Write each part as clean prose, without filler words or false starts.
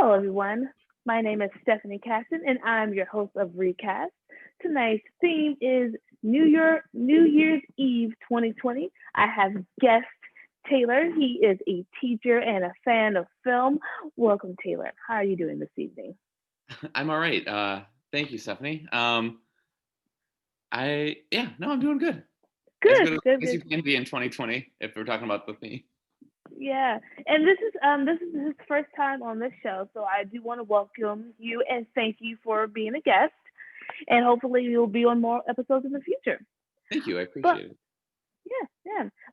Hello, everyone. My name is Stephanie Caston, and I'm your host of Re-Kast. Tonight's theme is New Year's Eve 2020. I have guest Taylor. He is a teacher and a fan of film. Welcome, Taylor. How are you doing this evening? I'm all right. Thank you, Stephanie. I'm doing good. As Good, good good, as you good. can be in 2020, if we're talking about the theme. Yeah, and this is his first time on this show, so I do want to welcome you and thank you for being a guest. And hopefully, you'll be on more episodes in the future. Thank you. I But appreciate it. yeah,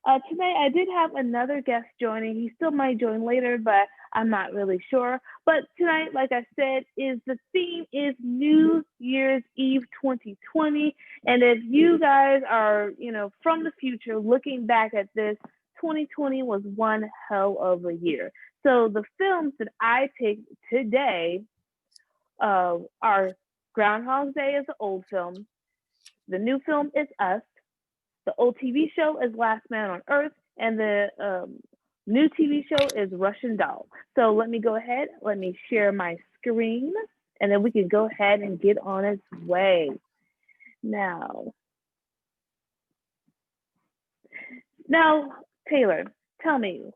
yeah. Tonight I did have another guest joining. He still might join later, but I'm not really sure. But tonight, like I said, is the theme is New Year's Eve 2020. And if you guys are, from the future looking back at this, 2020 was one hell of a year. So the films that I take today are Groundhog Day is the old film. The new film is Us. The old TV show is Last Man on Earth, and the new TV show is Russian Doll. So let me go ahead, let me share my screen, and then we can go ahead and get on its way. Now, now, Taylor, tell me,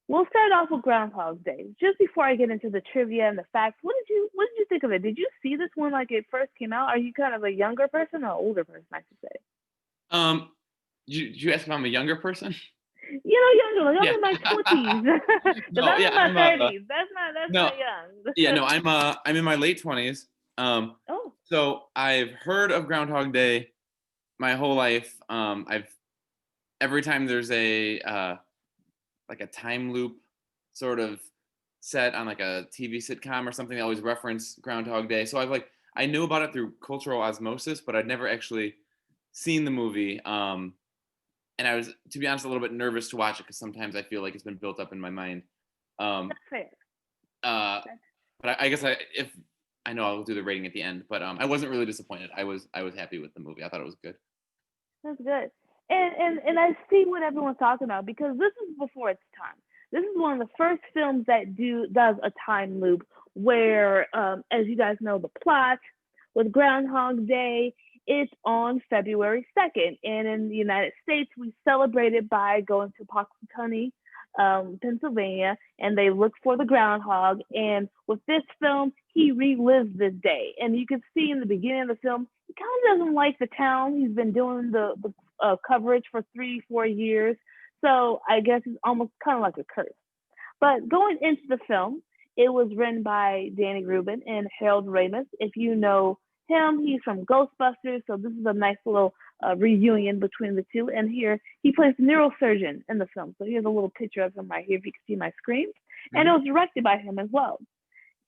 we'll start off with Groundhog Day. Just before I get into the trivia and the facts, what did you think of it? Did you see this one like it first came out? Are you kind of a younger person or older person, I should say? Um, you ask if I'm a younger person? Younger. Like I'm Yeah. in my 20s, because No, I'm yeah, in my I'm 30s. That's no, not yeah, young. no, I'm in my late 20s. Um, Oh, so I've heard of Groundhog Day my whole life. I've every time there's a like a time loop sort of set on like a TV sitcom or something. They always reference Groundhog Day. So I knew about it through cultural osmosis, but I'd never actually seen the movie. And I was, to be honest, a little bit nervous to watch it because sometimes I feel like it's been built up in my mind. Um, that's fair. uh, That's, but I guess if I know I'll do the rating at the end, but I wasn't really disappointed. I was happy with the movie. I thought it was good. that's good. And I see what everyone's talking about because this is before its time. This is one of the first films that does a time loop where, as you guys know, the plot with Groundhog Day, it's on February 2nd. And in the United States, we celebrate it by going to Punxsutawney, Pennsylvania, and they look for the groundhog. And with this film, he relives this day. And you can see in the beginning of the film, he kind of doesn't like the town. He's been doing the coverage for 3, 4 years. So I guess it's almost kind of like a curse. But going into the film, it was written by Danny Rubin and Harold Ramis. If you know him, he's from Ghostbusters. So this is a nice little reunion between the two. And here he plays the neurosurgeon in the film. So here's a little picture of him right here if you can see my screen. And it Mm-hmm. was directed by him as well.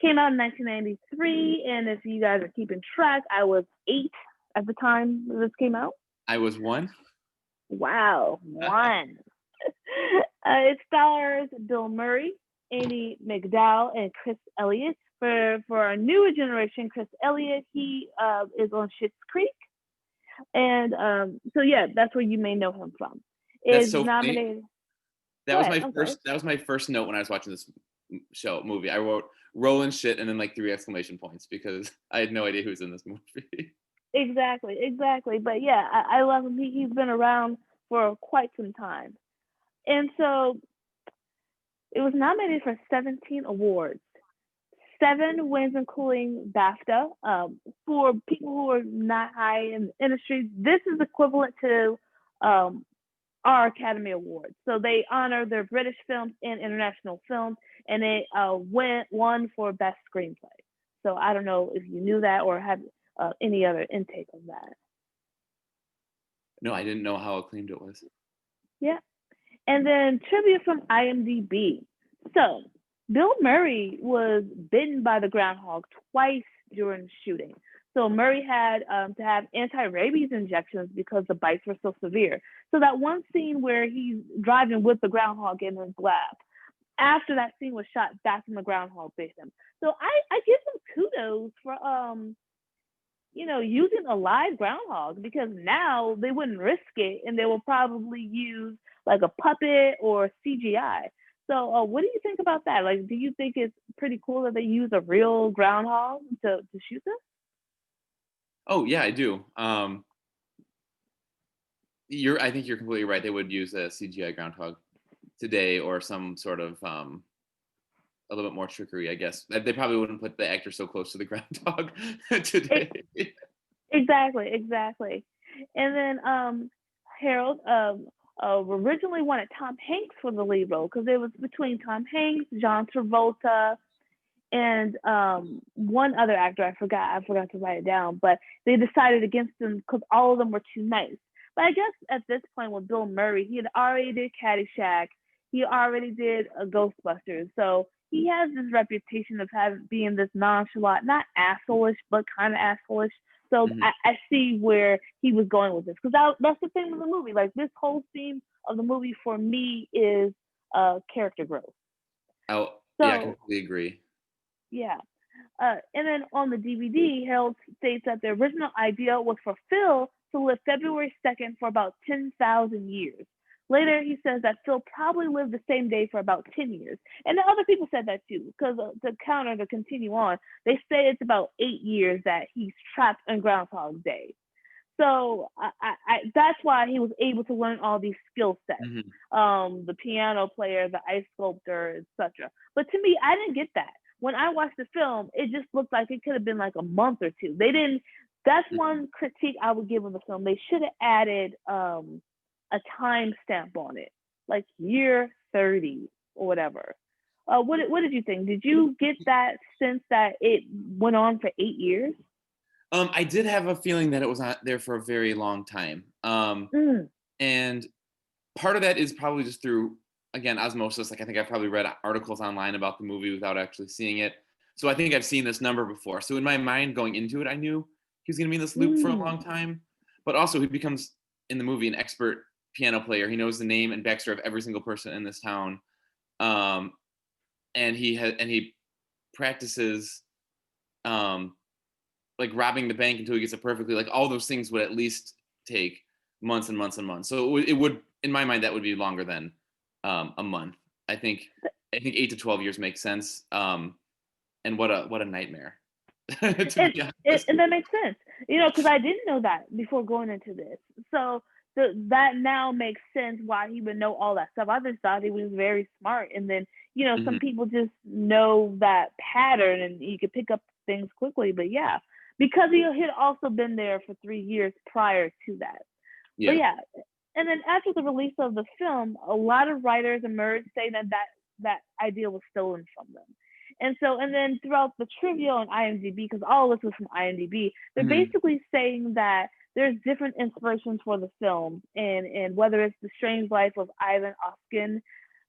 Came out in 1993. And if you guys are keeping track, I was 8 at the time this came out. I was one. Wow, one. It stars Bill Murray, Amy McDowell, and Chris Elliott. For our newer generation, Chris Elliott, he is on Schitt's Creek, and so yeah, that's where you may know him from. That's Is so funny. nominated. That Go was ahead. my I'm sorry. first. That was my first note when I was watching this movie. I wrote "rolling shit" and then like 3 exclamation points because I had no idea who was in this movie. Exactly, exactly. But yeah, I love him. He's been around for quite some time, and so it was nominated for 17 awards. 7 wins, including BAFTA. For people who are not high in the industry, this is equivalent to um, our Academy Awards. So they honor their British films and international films, and they won for Best Screenplay. So I don't know if you knew that or have any other intake of that. No, I didn't know how acclaimed it was. Yeah. And then trivia from IMDb. So, Bill Murray was bitten by the groundhog twice during shooting. So, Murray had to have anti rabies injections because the bites were so severe. So, that one scene where he's driving with the groundhog in his lap, after that scene was shot, that's when the groundhog bit him. So, I give him kudos for using a live groundhog because now they wouldn't risk it and they will probably use like a puppet or CGI. So, what do you think about that? Like, do you think it's pretty cool that they use a real groundhog to shoot this? Oh yeah, I do. I think you're completely right. They would use a CGI groundhog today, or some sort of a little bit more trickery, I guess. They probably wouldn't put the actor so close to the groundhog today. Exactly, exactly. And then Harold originally wanted Tom Hanks for the lead role because it was between Tom Hanks, John Travolta, and one other actor. I forgot to write it down, but they decided against him because all of them were too nice. But I guess at this point with Bill Murray, he had already did Caddyshack, he already did a Ghostbusters, so he has this reputation of having being this nonchalant, not assholeish, but kind of assholeish. So Mhm. I see where he was going with this because that's the thing with the movie. Like this whole theme of the movie for me is character growth. Oh yeah, I So completely agree. yeah. And then on the DVD, Harold states that the original idea was for Phil to live February 2nd for about 10,000 years. Later, he says that Phil probably lived the same day for about 10 years. And the other people said that too, because to continue on, they say it's about 8 years that he's trapped in Groundhog Day. So that's why he was able to learn all these skill sets, Mhm. the piano player, the ice sculptor, etc. But to me, I didn't get that. When I watched the film, it just looked like it could have been like a month or two. They didn't. That's Mhm. one critique I would give of the film. They should have added a time stamp on it, like year 30 or whatever. What did you think? Did you get that sense that it went on for 8 years? I did have a feeling that it was not there for a very long time. Mm, And part of that is probably just through, again, osmosis. Like I think I've probably read articles online about the movie without actually seeing it. So I think I've seen this number before. So in my mind going into it, I knew he was going to be in this loop for a mm. long time. But also, he becomes in the movie an expert piano player. He knows the name and backstory of every single person in this town, um, and he practices um, like robbing the bank until he gets it perfectly. Like all those things would at least take months and months and months. So it would, in my mind, that would be longer than a month. I think I think 8 to 12 years makes sense. And what a nightmare, to And be honest. and that makes sense, because I didn't know that before going into this. So that now makes sense why he would know all that stuff. I just thought he was very smart, and then some Mhm. people just know that pattern, and you could pick up things quickly. But yeah, because he had also been there for 3 years prior to that. But Yeah. yeah, and then after the release of the film, a lot of writers emerged saying that idea was stolen from them. And then throughout the trivia on IMDb, because all this was from IMDb, they're Mhm. basically saying that there's different inspirations for the film, and whether it's The Strange Life of Ivan Oskin,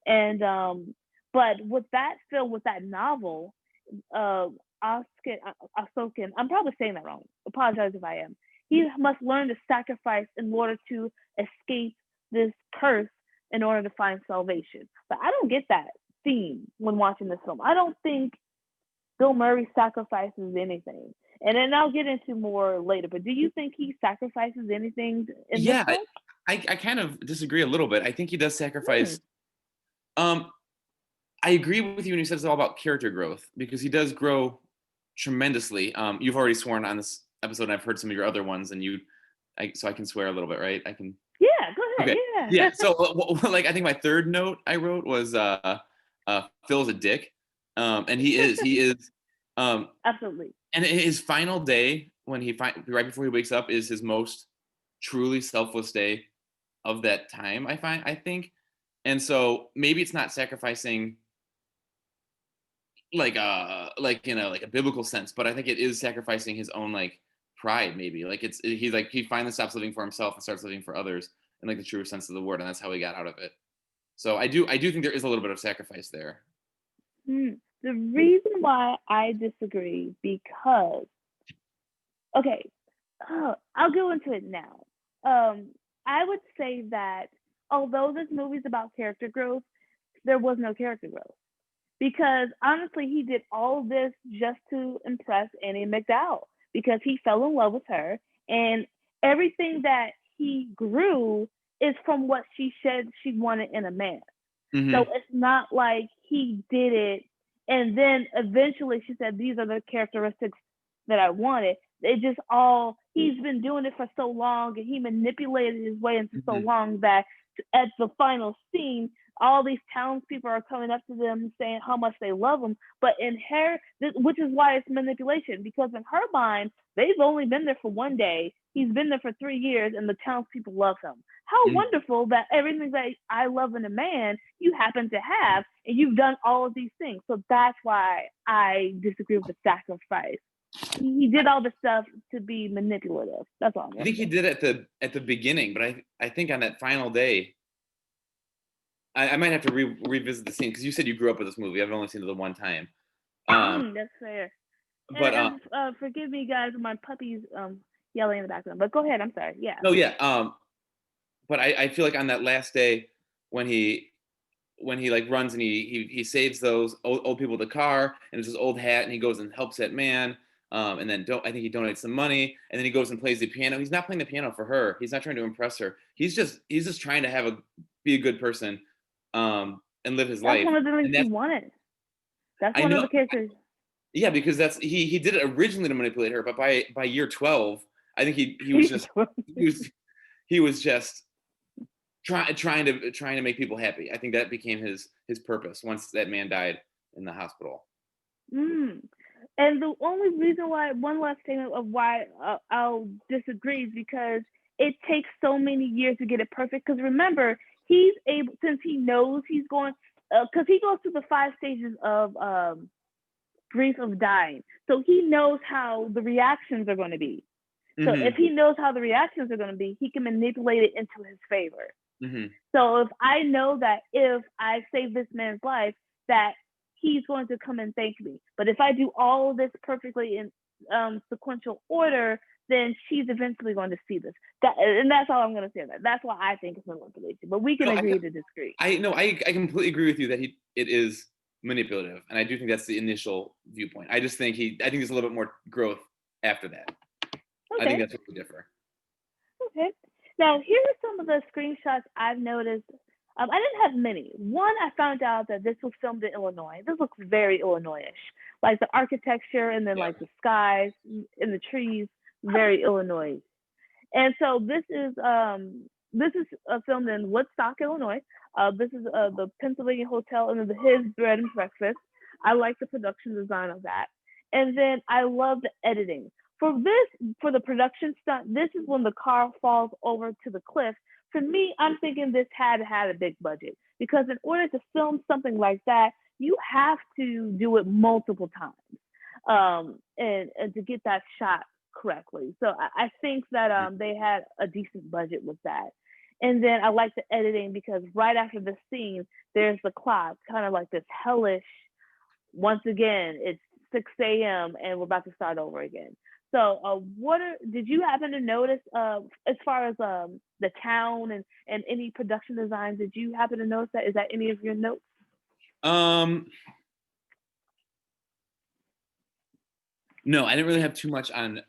and but with that film, with that novel, uh, Asokin, I'm probably saying that wrong. Apologize if I am. He must learn to sacrifice in order to escape this curse in order to find salvation. But I don't get that theme when watching this film. I don't think Bill Murray sacrifices anything. And then I'll get into more later. But do you think he sacrifices anything in this Yeah, film? I kind of disagree a little bit. I think he does Hmm. sacrifice. Um, I agree with you when you said it's all about character growth, because he does grow tremendously. You've already sworn on this episode, and I've heard some of your other ones, and so I can swear a little bit, right? I can. Yeah, go ahead. Okay, Yeah. yeah. So, like, I think my third note I wrote was Phil's a dick, and he is, um, Absolutely. and his final day when right before he wakes up is his most truly selfless day of that time. I think, and so maybe it's not sacrificing like like a biblical sense, but I think it is sacrificing his own like pride. Maybe like he's like he finally stops living for himself and starts living for others in like the true sense of the word, and that's how he got out of it. So I do think there is a little bit of sacrifice there. Hmm. The reason why I disagree because okay, I'll go into it now. I would say that although this movie's about character growth, there was no character growth because honestly, he did all this just to impress Annie McDowell because he fell in love with her, and everything that he grew is from what she said she wanted in a man. Mm-hmm. So it's not like he did it and then eventually she said, these are the characteristics that I wanted. It just all, he's been doing it for so long and he manipulated his way into so Mm-hmm. long that at the final scene, all these townspeople are coming up to them saying how much they love him. But in her, which is why it's manipulation, because in her mind, they've only been there for one day. He's been there for 3 years and the townspeople love him. How Mm-hmm. wonderful that everything that I love in a man, you happen to have, and you've done all of these things. So that's why I disagree with the sacrifice. He did all the stuff to be manipulative. That's all I'm I gonna think he say. did at the beginning, but I think on that final day, I might have to revisit the scene because you said you grew up with this movie. I've only seen it the one time. That's fair. But And forgive me, guys, my puppy's yelling in the background. But go ahead. I'm sorry. Yeah. no, yeah. But I feel like on that last day when he like runs and he saves those old people with the car and it's his old hat and he goes and helps that man. And then I think he donates some money and then he goes and plays the piano. He's not playing the piano for her. He's not trying to impress her. He's just trying to be a good person, and live his That's life. one of the things And he that's wanted. That's I one of know, the characters. yeah, because he did it originally to manipulate her, but by year 12, I think he was just he was just trying to make people happy. I think that became his purpose once that man died in the hospital. Mm. And the only reason why, one last thing of why I'll disagree is because it takes so many years to get it perfect. Because remember, he's able, since he knows he's going, because he goes through the 5 stages of grief of dying. So he knows how the reactions are going to be. So Mm-hmm. if he knows how the reactions are going to be, he can manipulate it into his favor. Mm-hmm. So if I know that if I save this man's life, that he's going to come and thank me. But if I do all of this perfectly in sequential order, then she's eventually going to see this. And that's all I'm going to say. That's why I think it's manipulation. But we can No, agree to disagree. I completely agree with you that it is manipulative, and I do think that's the initial viewpoint. I think there's a little bit more growth after that. I think Okay. that's where we differ. Okay. Now, here are some of the screenshots I've noticed. I didn't have many. One, I found out that this was filmed in Illinois. This looks very Illinois-ish. Like the architecture and then Yeah. like the skies and the trees, very Illinois. And so this is filmed in Woodstock, Illinois. This is the Pennsylvania Hotel and his bed and breakfast. I like the production design of that. And then I love the editing. For the production stunt, this is when the car falls over to the cliff. For me, I'm thinking this had a big budget because in order to film something like that, you have to do it multiple times, and to get that shot correctly. So I think that they had a decent budget with that. And then I like the editing because right after the scene, there's the clock, kind of like this hellish. Once again, it's 6 a.m. and we're about to start over again. So, did you happen to notice as far as the town and any production design? Did you happen to notice that? Is that any of your notes? No, I didn't really have too much on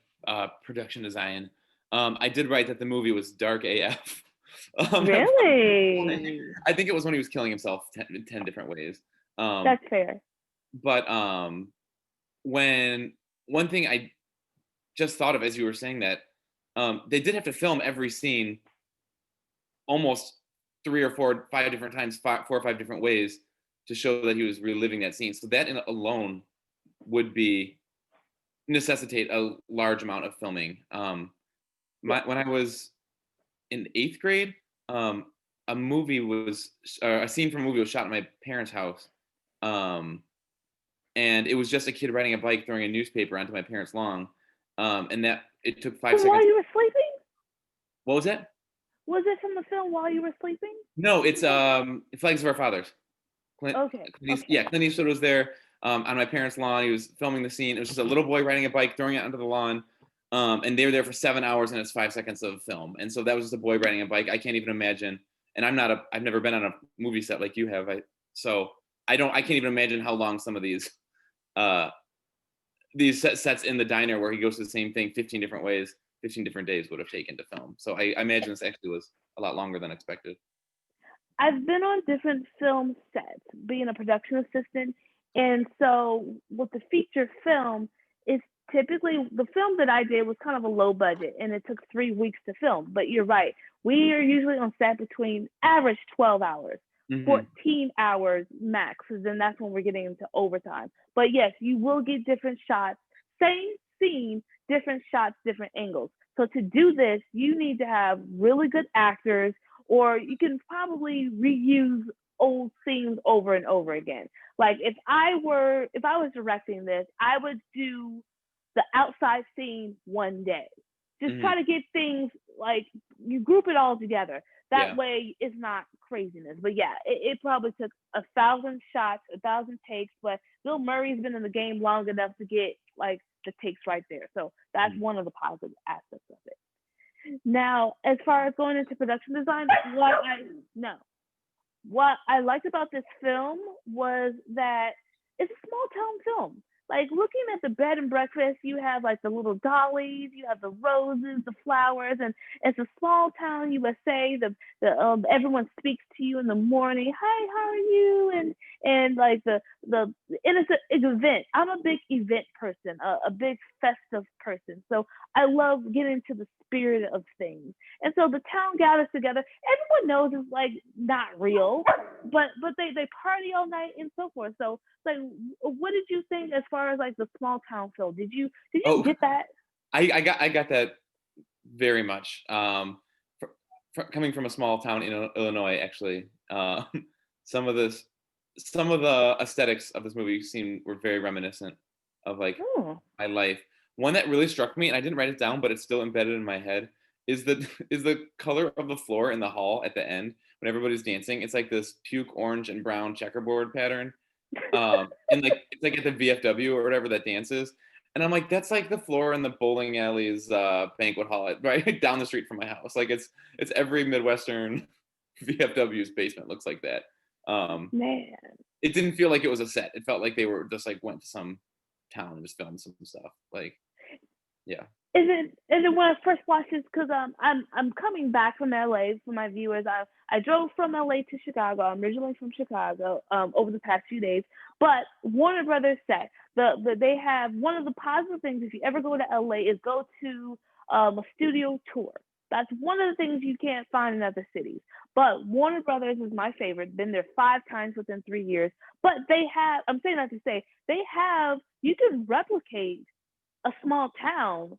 production design. I did write that the movie was dark AF. Really? I think it was when he was killing himself 10 different ways. That's fair. But when one thing I just thought of as you were saying that, they did have to film every scene almost 3 or 4, 5 different times, 4 or 5 different ways to show that he was reliving that scene. So that alone would necessitate a large amount of filming. When I was in 8th grade, a scene from a movie was shot at my parents' house. And it was just a kid riding a bike throwing a newspaper onto my parents' lawn. And that it took 5 From while seconds. you were sleeping? What was that? Was it from the film while you were sleeping? No, it's Flags of Our Fathers. Okay. Clint Eastwood was there on my parents' lawn. He was filming the scene. It was just a little boy riding a bike, throwing it onto the lawn. And they were there for 7 hours, and it's 5 seconds of film. And so that was just a boy riding a bike. I can't even imagine. And I've never been on a movie set like you have. I can't even imagine how long some of these sets in the diner where he goes to the same thing 15 different ways, 15 different days would have taken to film. So I imagine this actually was a lot longer than expected. I've been on different film sets, being a production assistant, and so with the feature film, it's typically the film that I did was kind of a low budget, and it took 3 weeks to film. But you're right, we are usually on set between average 12 hours, Hmm. 14 hours max, and then that's when we're getting into overtime. But yes, you will get different shots, same scene, different shots, different angles. So to do this, you need to have really good actors, or you can probably reuse old scenes over and over again. Like if I was directing this, I would do the outside scene one day. Just Hmm. try to get things like you group it all together. That Yeah. way it's not craziness. But yeah, it probably took 1,000 shots, 1,000 takes, but Bill Murray's been in the game long enough to get like the takes right there. So that's Mhm. one of the positive aspects of it. Now, as far as going into production design, no, what I liked about this film was that it's a small town film. Like looking at the bed and breakfast, you have like the little dollies, you have the roses, the flowers, and it's a small town USA. The everyone speaks to you in the morning. Hi, how are you? And like the and it's an event. I'm a big event person, a big festive person. So I love getting into the spirit of things. And so the town gathers together. Everyone knows it's like not real, but they party all night and so forth. So like, what did you think as far as like the small town feel? Did you Oh, get that? I got that very much. Coming from a small town in Illinois, actually, some of this, some of the aesthetics of this movie were very reminiscent of like Oh, my life. One that really struck me, and I didn't write it down, but it's still embedded in my head, is the is the color of the floor in the hall at the end when everybody's dancing. It's like this puke orange and brown checkerboard pattern, and like it's like at the VFW or whatever that dances. And I'm like, that's like the floor in the bowling alley's banquet hall, right down the street from my house. Like it's every Midwestern VFW's basement looks like that. Um, man. it didn't feel like it was a set. It felt like they were just like went to some town and just filmed some stuff. Like, yeah. Is it when I first watched this? Because I'm coming back from LA for my viewers. I drove from LA to Chicago. I'm originally from Chicago. Over the past few days, but Warner Brothers said they have one of the positive things if you ever go to LA is go to a studio tour. That's one of the things you can't find in other cities. But Warner Brothers is my favorite. Been there 5 times within 3 years. But they have. I'm saying that to say they have. You can replicate a small town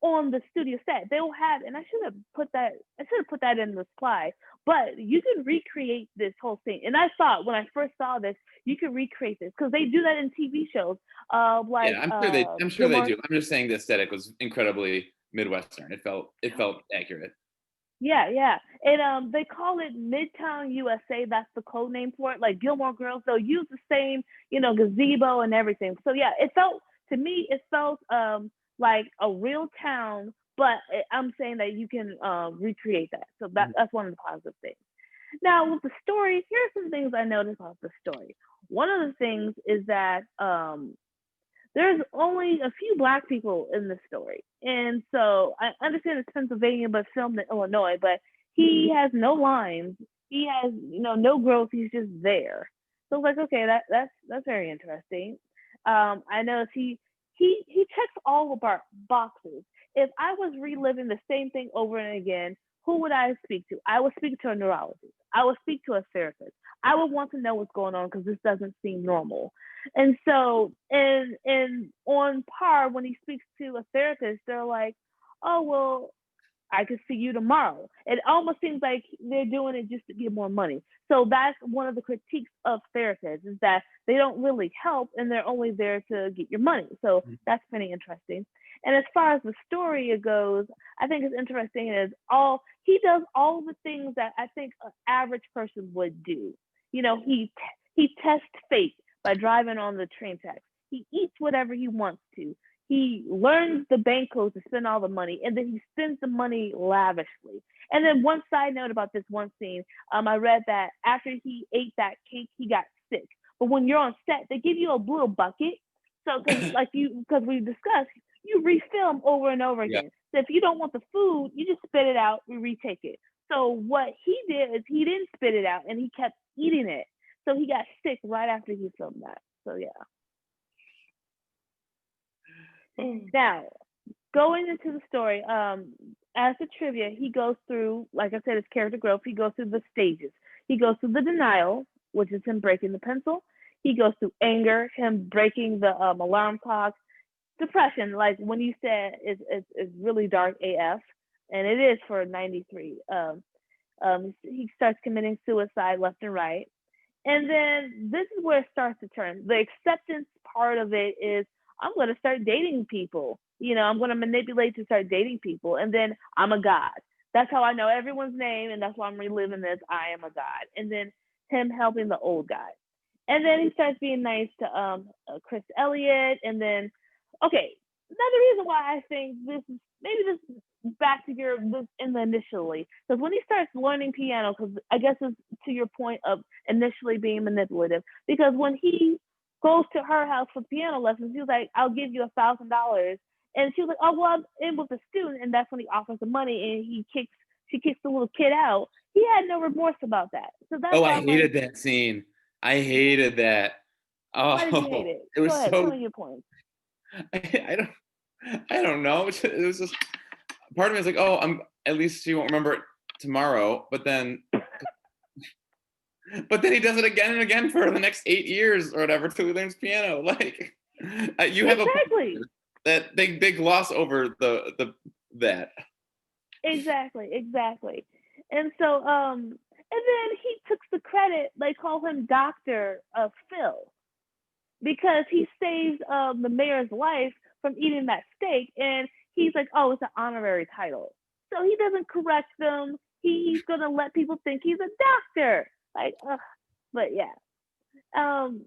on the studio set. They'll have, and I should have put that. I should have put that in the slide. But you can recreate this whole thing. And I thought when I first saw this, you can recreate this because they do that in TV shows. Like Yeah, I'm sure they Gilmore. do. I'm just saying the aesthetic was incredibly Midwestern. It felt accurate. Yeah, yeah. And they call it Midtown USA. That's the code name for it. Like Gilmore Girls, they'll use the same, gazebo and everything. So yeah, it felt to me, it felt like a real town. But I'm saying that you can recreate that. So Mhm. that's one of the positive things. Now with the story, here are some things I noticed about the story. One of the things is that there's only a few black people in the story. And so I understand it's Pennsylvania, but filmed in Illinois, but he has no lines. He has, no growth. He's just there. So it's like, okay, that's very interesting. I know he checks all the boxes. If I was reliving the same thing over and again, who would I speak to? I would speak to a neurologist. I would speak to a therapist. I would want to know what's going on because this doesn't seem normal. And so, and on par, when he speaks to a therapist, they're like, "Oh well, I could see you tomorrow." It almost seems like they're doing it just to get more money. So that's one of the critiques of therapists is that they don't really help and they're only there to get your money. So that's pretty interesting. And as far as the story goes, I think it's interesting is all he does all the things that I think an average person would do. He tests fate by driving on the train tracks. He eats whatever he wants to. He learns the bank codes to spend all the money, and then he spends the money lavishly. And then one side note about this one scene, I read that after he ate that cake, he got sick. But when you're on set, they give you a little bucket. So, because we discussed, you refilm over and over Yeah. again. So if you don't want the food, you just spit it out, we retake it. So what he did is he didn't spit it out and he kept eating it. So he got sick right after he filmed that. So yeah. Now, going into the story, as a trivia, he goes through, like I said, his character growth. He goes through the stages. He goes through the denial, which is him breaking the pencil. He goes through anger, him breaking the alarm clock. Depression, like when you said, is really dark AF, and it is for '93. He starts committing suicide left and right. And then this is where it starts to turn. The acceptance part of it is I'm going to start dating people. I'm going to manipulate to start dating people. And then I'm a god. That's how I know everyone's name. And that's why I'm reliving this. I am a god. And then him helping the old guy. And then he starts being nice to Chris Elliott. And then, okay, another reason why I think this is maybe this back to your this in the initially, because when he starts learning piano, because I guess it's to your point of initially being manipulative, because when he goes to her house for piano lessons, he was like, "I'll give you $1,000," and she was like, "Oh well, I'm in with the student," and that's when he offers the money, and she kicks the little kid out. He had no remorse about that, so that's Oh, why I I'm like, hated that scene. I hated that. why did you hate Oh, it? it Go was ahead, tell so. me your points. I don't know. It was just part of me was like, oh, at least she won't remember it tomorrow. But then he does it again and again for the next 8 years or whatever till he learns piano. Like, you have a Exactly. that they gloss over the that. Exactly. And so, and then he took the credit. They call him Doctor Phil because he saves the mayor's life from eating that steak, and he's like, "Oh, it's an honorary title." So he doesn't correct them. He's gonna let people think he's a doctor. Like, but yeah. Um,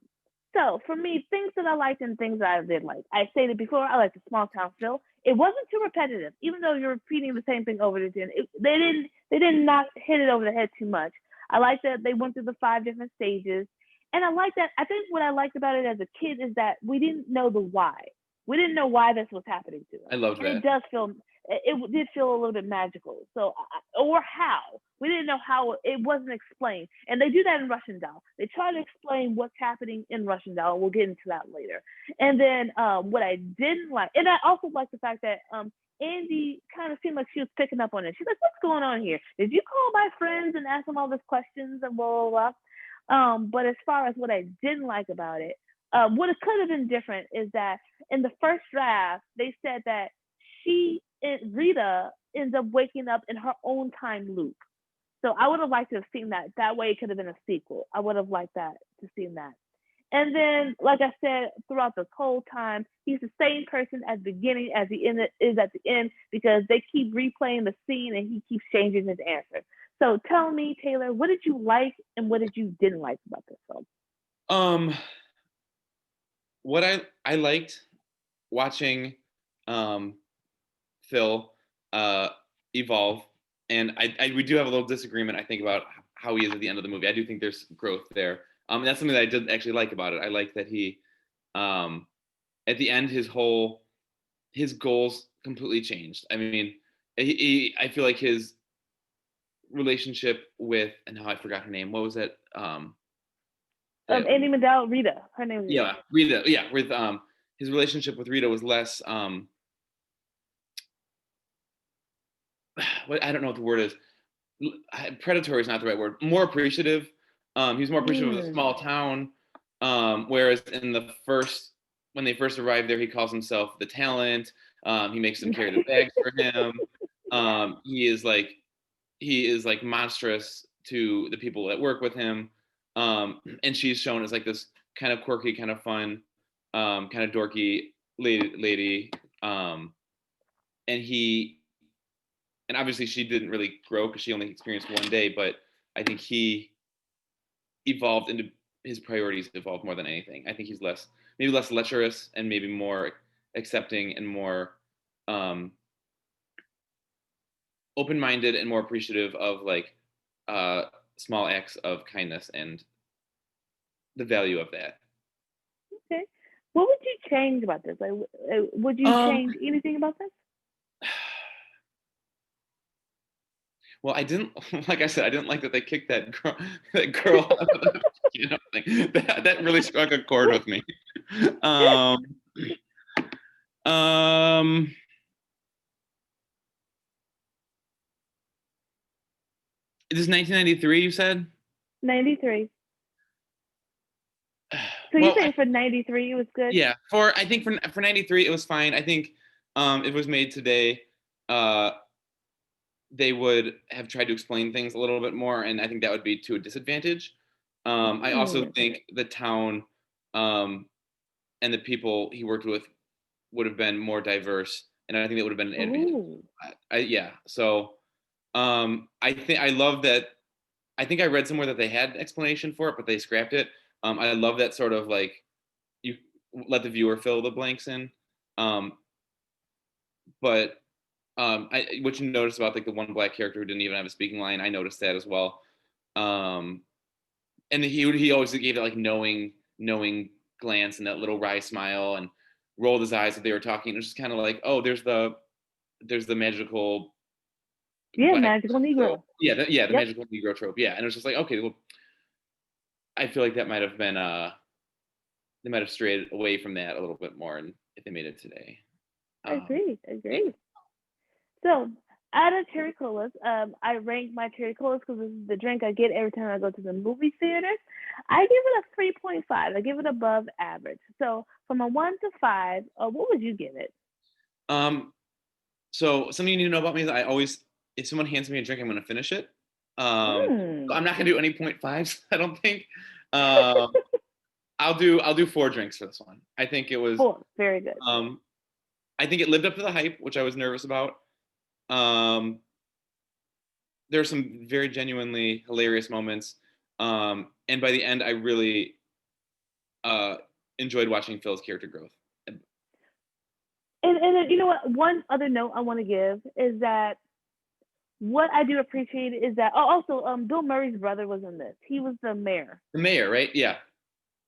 so for me, things that I liked and things that I did like. I stated before, I liked the small town feel. It wasn't too repetitive, even though you're repeating the same thing over and again. They did not hit it over the head too much. I like that they went through the 5 different stages, and I like that. I think what I liked about it as a kid is that we didn't know the why. We didn't know why this was happening to us, I loved and that. it did feel a little bit magical. So, or how we didn't know how it wasn't explained, and they do that in Russian Doll. They try to explain what's happening in Russian Doll. We'll get into that later. And then what I didn't like, and I also like the fact that Andy kind of seemed like she was picking up on it. She's like, "What's going on here? Did you call my friends and ask them all these questions and blah blah blah?" But as far as what I didn't like about it, what it could have been different is that in the first draft they said that Rita ends up waking up in her own time loop. So I would have liked to have seen that. That way it could have been a sequel. I would have liked that to see that. And then, like I said, throughout this whole time, he's the same person at the beginning as he is at the end because they keep replaying the scene and he keeps changing his answer. So tell me, Taylor, what did you like and what did you didn't like about this film? What I liked watching Phil evolve, and we do have a little disagreement, I think, about how he is at the end of the movie. I do think there's growth there. And that's something that I did actually like about it. I like that he, at the end, his goals completely changed. I mean, I feel like his relationship with, and now I forgot her name. What was it? Amy Medell, Rita. Her name is Yeah, Rita. Yeah, with his relationship with Rita was less. I don't know what the word is. Predatory is not the right word. More appreciative. He's more appreciative of the small town. Whereas when they first arrived there, he calls himself the talent. He makes them carry the bags for him. He is like monstrous to the people that work with him. And she's shown as like this kind of quirky, kind of fun, kind of dorky lady. And obviously she didn't really grow because she only experienced one day, but I think he evolved into his priorities evolved more than anything. I think he's maybe less lecherous and maybe more accepting and more open-minded and more appreciative of like small acts of kindness and the value of that. Okay. What would you change about this? Like, would you change anything about this? Well, I didn't, like I said, I didn't like that they kicked that girl out of the thing. That really struck a chord with me. Um, um, this is 1993, you said? 93. So you Well, think for 93 it was good? yeah, I think for 93 it was fine. I think if it was made today, uh, they would have tried to explain things a little bit more, and I think that would be to a disadvantage. I also Mm. think the town um, and the people he worked with would have been more diverse, and I think that would have been an advantage. Ooh. Yeah, so I think I love that. I think I read somewhere that they had an explanation for it, but they scrapped it. I love that sort of like you let the viewer fill the blanks in. Um, but what you noticed about like the one black character who didn't even have a speaking line, I noticed that as well. Um, and he always gave that like knowing glance and that little wry smile and rolled his eyes if they were talking. It was just kind of like, oh, there's the magical Yeah, black magical trope. Negro. Yeah, the Yep. magical Negro trope. Yeah, and it was just like, okay, well, I feel like that might have been they might have strayed away from that a little bit more, and if they made it today. Agreed. Yeah. Agreed. So out of cherry colas, I rank my cherry colas because this is the drink I get every time I go to the movie theater. I give it a 3.5. I give it above average. So from a 1 to 5, what would you give it? Um, so something you need to know about me is I always, if someone hands me a drink, I'm going to finish it. So Hmm. I'm not going to do any 0.5s. I don't think. Um, I'll do 4 drinks for this one. I think it was. Four. Very good. Um, I think it lived up to the hype, which I was nervous about. Um, there were some very genuinely hilarious moments, and by the end, I really uh, enjoyed watching Phil's character growth. And then, you know what? One other note I want to give is that what I do appreciate is that also Bill Murray's brother was in this. He was the mayor. The mayor, right? Yeah,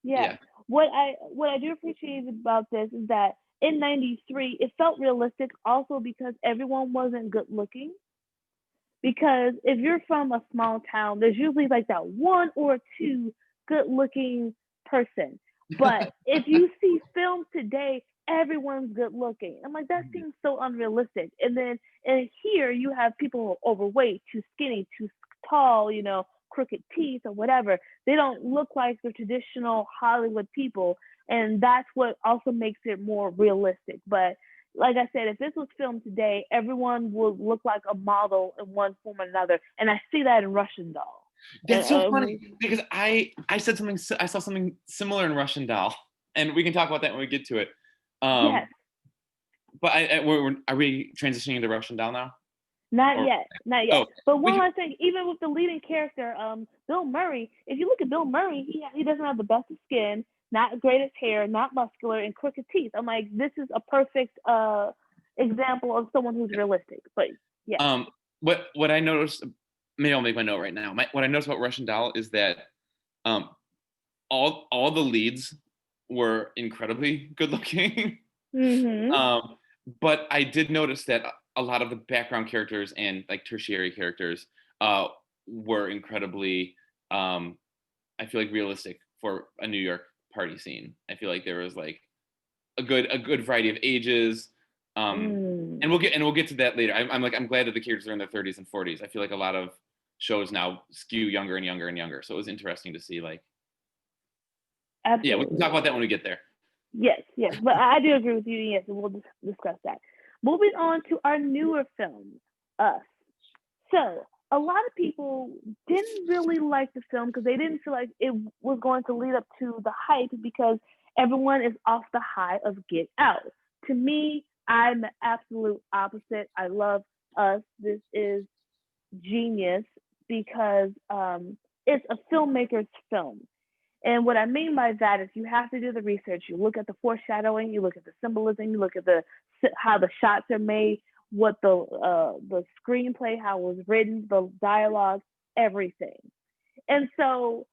Yeah. yeah. What I do appreciate about this is that in '93 it felt realistic also because everyone wasn't good looking. Because if you're from a small town, there's usually like that one or two good looking person. But if you see films today, everyone's good looking. I'm like, that seems so unrealistic. And here you have people overweight, too skinny, too tall, crooked teeth or whatever. They don't look like the traditional Hollywood people. And that's what also makes it more realistic. But like I said, if this was filmed today, everyone would look like a model in one form or another, and I see that in Russian Doll. And That's so funny because I said something. I saw something similar in Russian Doll, and we can talk about that when we get to it. Um, yes, but are we transitioning into Russian Doll now? not Or yet, not oh, yet. But we one can, last thing, even with the leading character, Bill Murray. If you look at Bill Murray, he doesn't have the best of skin, not greatest hair, not muscular, and crooked teeth. I'm like, this is a perfect example of someone who's realistic. But yeah. um, what I noticed, maybe I'll make my note right now. What I noticed about Russian Doll is that um, all the leads were incredibly good looking. Mhm. um, but I did notice that a lot of the background characters and like tertiary characters uh, were incredibly, I feel like, realistic for a New York party scene. I feel like there was like a good variety of ages, Mm. and we'll get to that later. I'm glad that the characters are in their 30s and 40s. I feel like a lot of shows now skew younger and younger and younger. So it was interesting to see like, yeah, we can Absolutely. talk about that when we get there. Yes, yes, but I do agree with you. Yes, and we'll discuss that. Moving on to our newer film, Us. So, a lot of people didn't really like the film because they didn't feel like it was going to lead up to the hype because everyone is off the high of Get Out. To me, I'm the absolute opposite. I love Us. This is genius because it's a filmmaker's film. And what I mean by that is you have to do the research. You look at the foreshadowing, you look at the symbolism, you look at the how the shots are made, what the screenplay, how it was written, the dialogue, everything. And so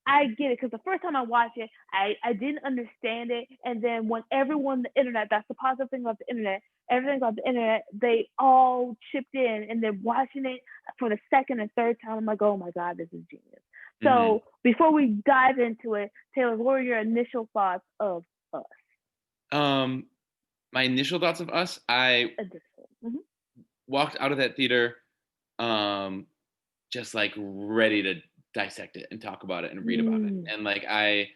I get it because the first time I watched it, I didn't understand it, and then when everyone on the internet, that's the positive thing about the internet, everything about the internet, they all chipped in, and then watching it for the second and third time, I'm like, oh my god, this is genius. Mm-hmm. So before we dive into it, Taylor, what are your initial thoughts of Us? My initial thoughts of Us, I Mm-hmm. walked out of that theater, um, just like ready to dissect it and talk about it and read about it. Mm. And like I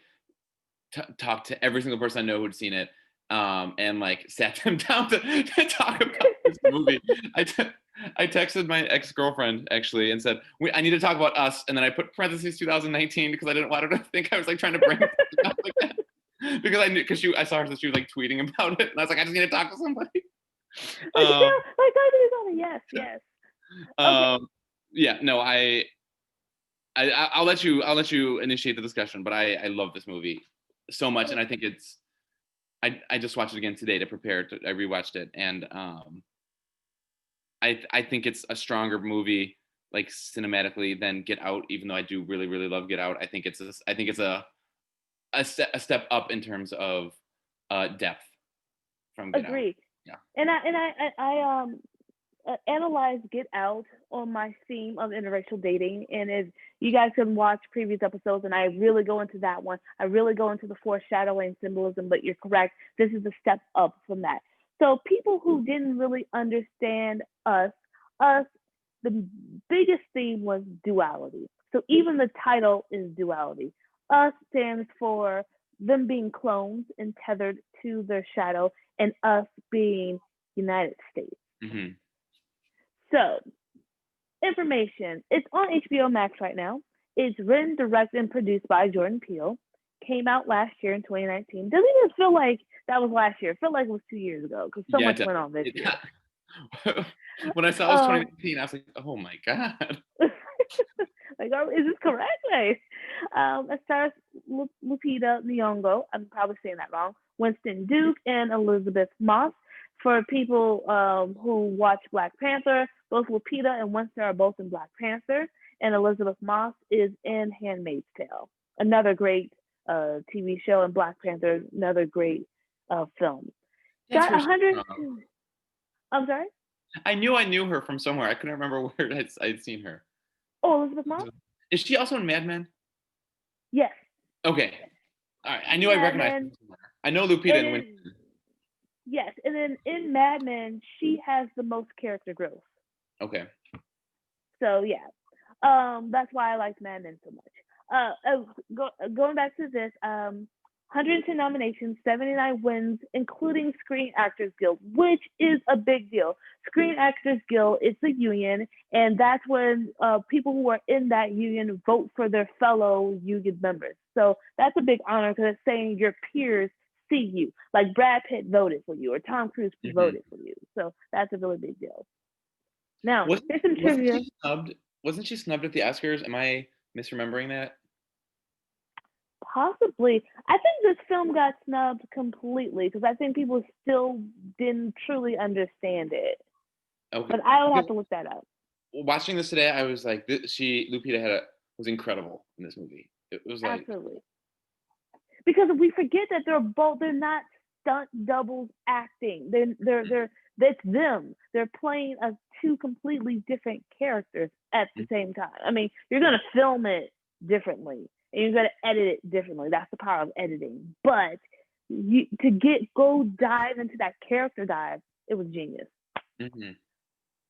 talked to every single person I know who'd seen it, and like sat them down to talk about this movie. I texted my ex-girlfriend actually and said, I need to talk about Us. And then I put parentheses 2019 because I didn't want her to think I was like trying to bring something up like that. Because I knew, because I saw her that she was like tweeting about it, and I was like, I just need to talk to somebody. Like, Um, yeah, like I do something. Yes, yes. Okay. yeah, no, I'll let you initiate the discussion, but I love this movie so much, and I think it's I just watched it again today to prepare. I rewatched it, and I think it's a stronger movie like cinematically than Get Out. Even though I do really really love Get Out, I think it's a step up in terms of depth from Get Out. Agreed. Yeah. And I analyze Get Out on my theme of interracial dating, and if you guys can watch previous episodes, and I really go into that one, I really go into the foreshadowing symbolism. But you're correct, this is a step up from that. So people who didn't really understand us, the biggest theme was duality. So even the title is duality. Us stands for them being clones and tethered to their shadow, and us being United States. Mm-hmm. So, information. It's on HBO Max right now. It's written, directed, and produced by Jordan Peele. Came out last year in 2019. Doesn't even feel like that was last year. It felt like it was 2 years ago because so Yeah, much went on this year. When I saw it was 2019, I was like, oh my god. Like, is this correct? Like, it stars Lupita Nyong'o. I'm probably saying that wrong. Winston Duke and Elizabeth Moss. For people who watch Black Panther, both Lupita and Winston are both in Black Panther, and Elizabeth Moss is in Handmaid's Tale, another great TV show, and Black Panther, another great film. That's Got where 100. she's from. I'm sorry. I knew her from somewhere. I couldn't remember where I'd seen her. Oh, Elizabeth Moss. Is she also in Mad Men? Yes. Okay. All right. I knew I Mad recognized her Men. somewhere. I know Lupita and Winston. Yes, and then in Mad Men, she has the most character growth. Okay. So yeah, that's why I liked Mad Men so much. Going back to this, 110 nominations, 79 wins, including Screen Actors Guild, which is a big deal. Screen Actors Guild, it's a union, and that's when people who are in that union vote for their fellow union members. So that's a big honor because it's saying your peers see you. Like Brad Pitt voted for you, or Tom Cruise voted for you. So that's a really big deal. Now, here's some trivia. Wasn't she snubbed at the Oscars? Am I misremembering that? Possibly. I think this film got snubbed completely because I think people still didn't truly understand it. Okay. But I would have to look that up. Watching this today, I was like, Lupita was incredible in this movie. It was like absolutely, because we forget that they're not stunt doubles acting. That's them. They're playing as two completely different characters at the same time. I mean, you're gonna film it differently and you're gonna edit it differently. That's the power of editing. But go dive into that character dive, it was genius. Mm-hmm.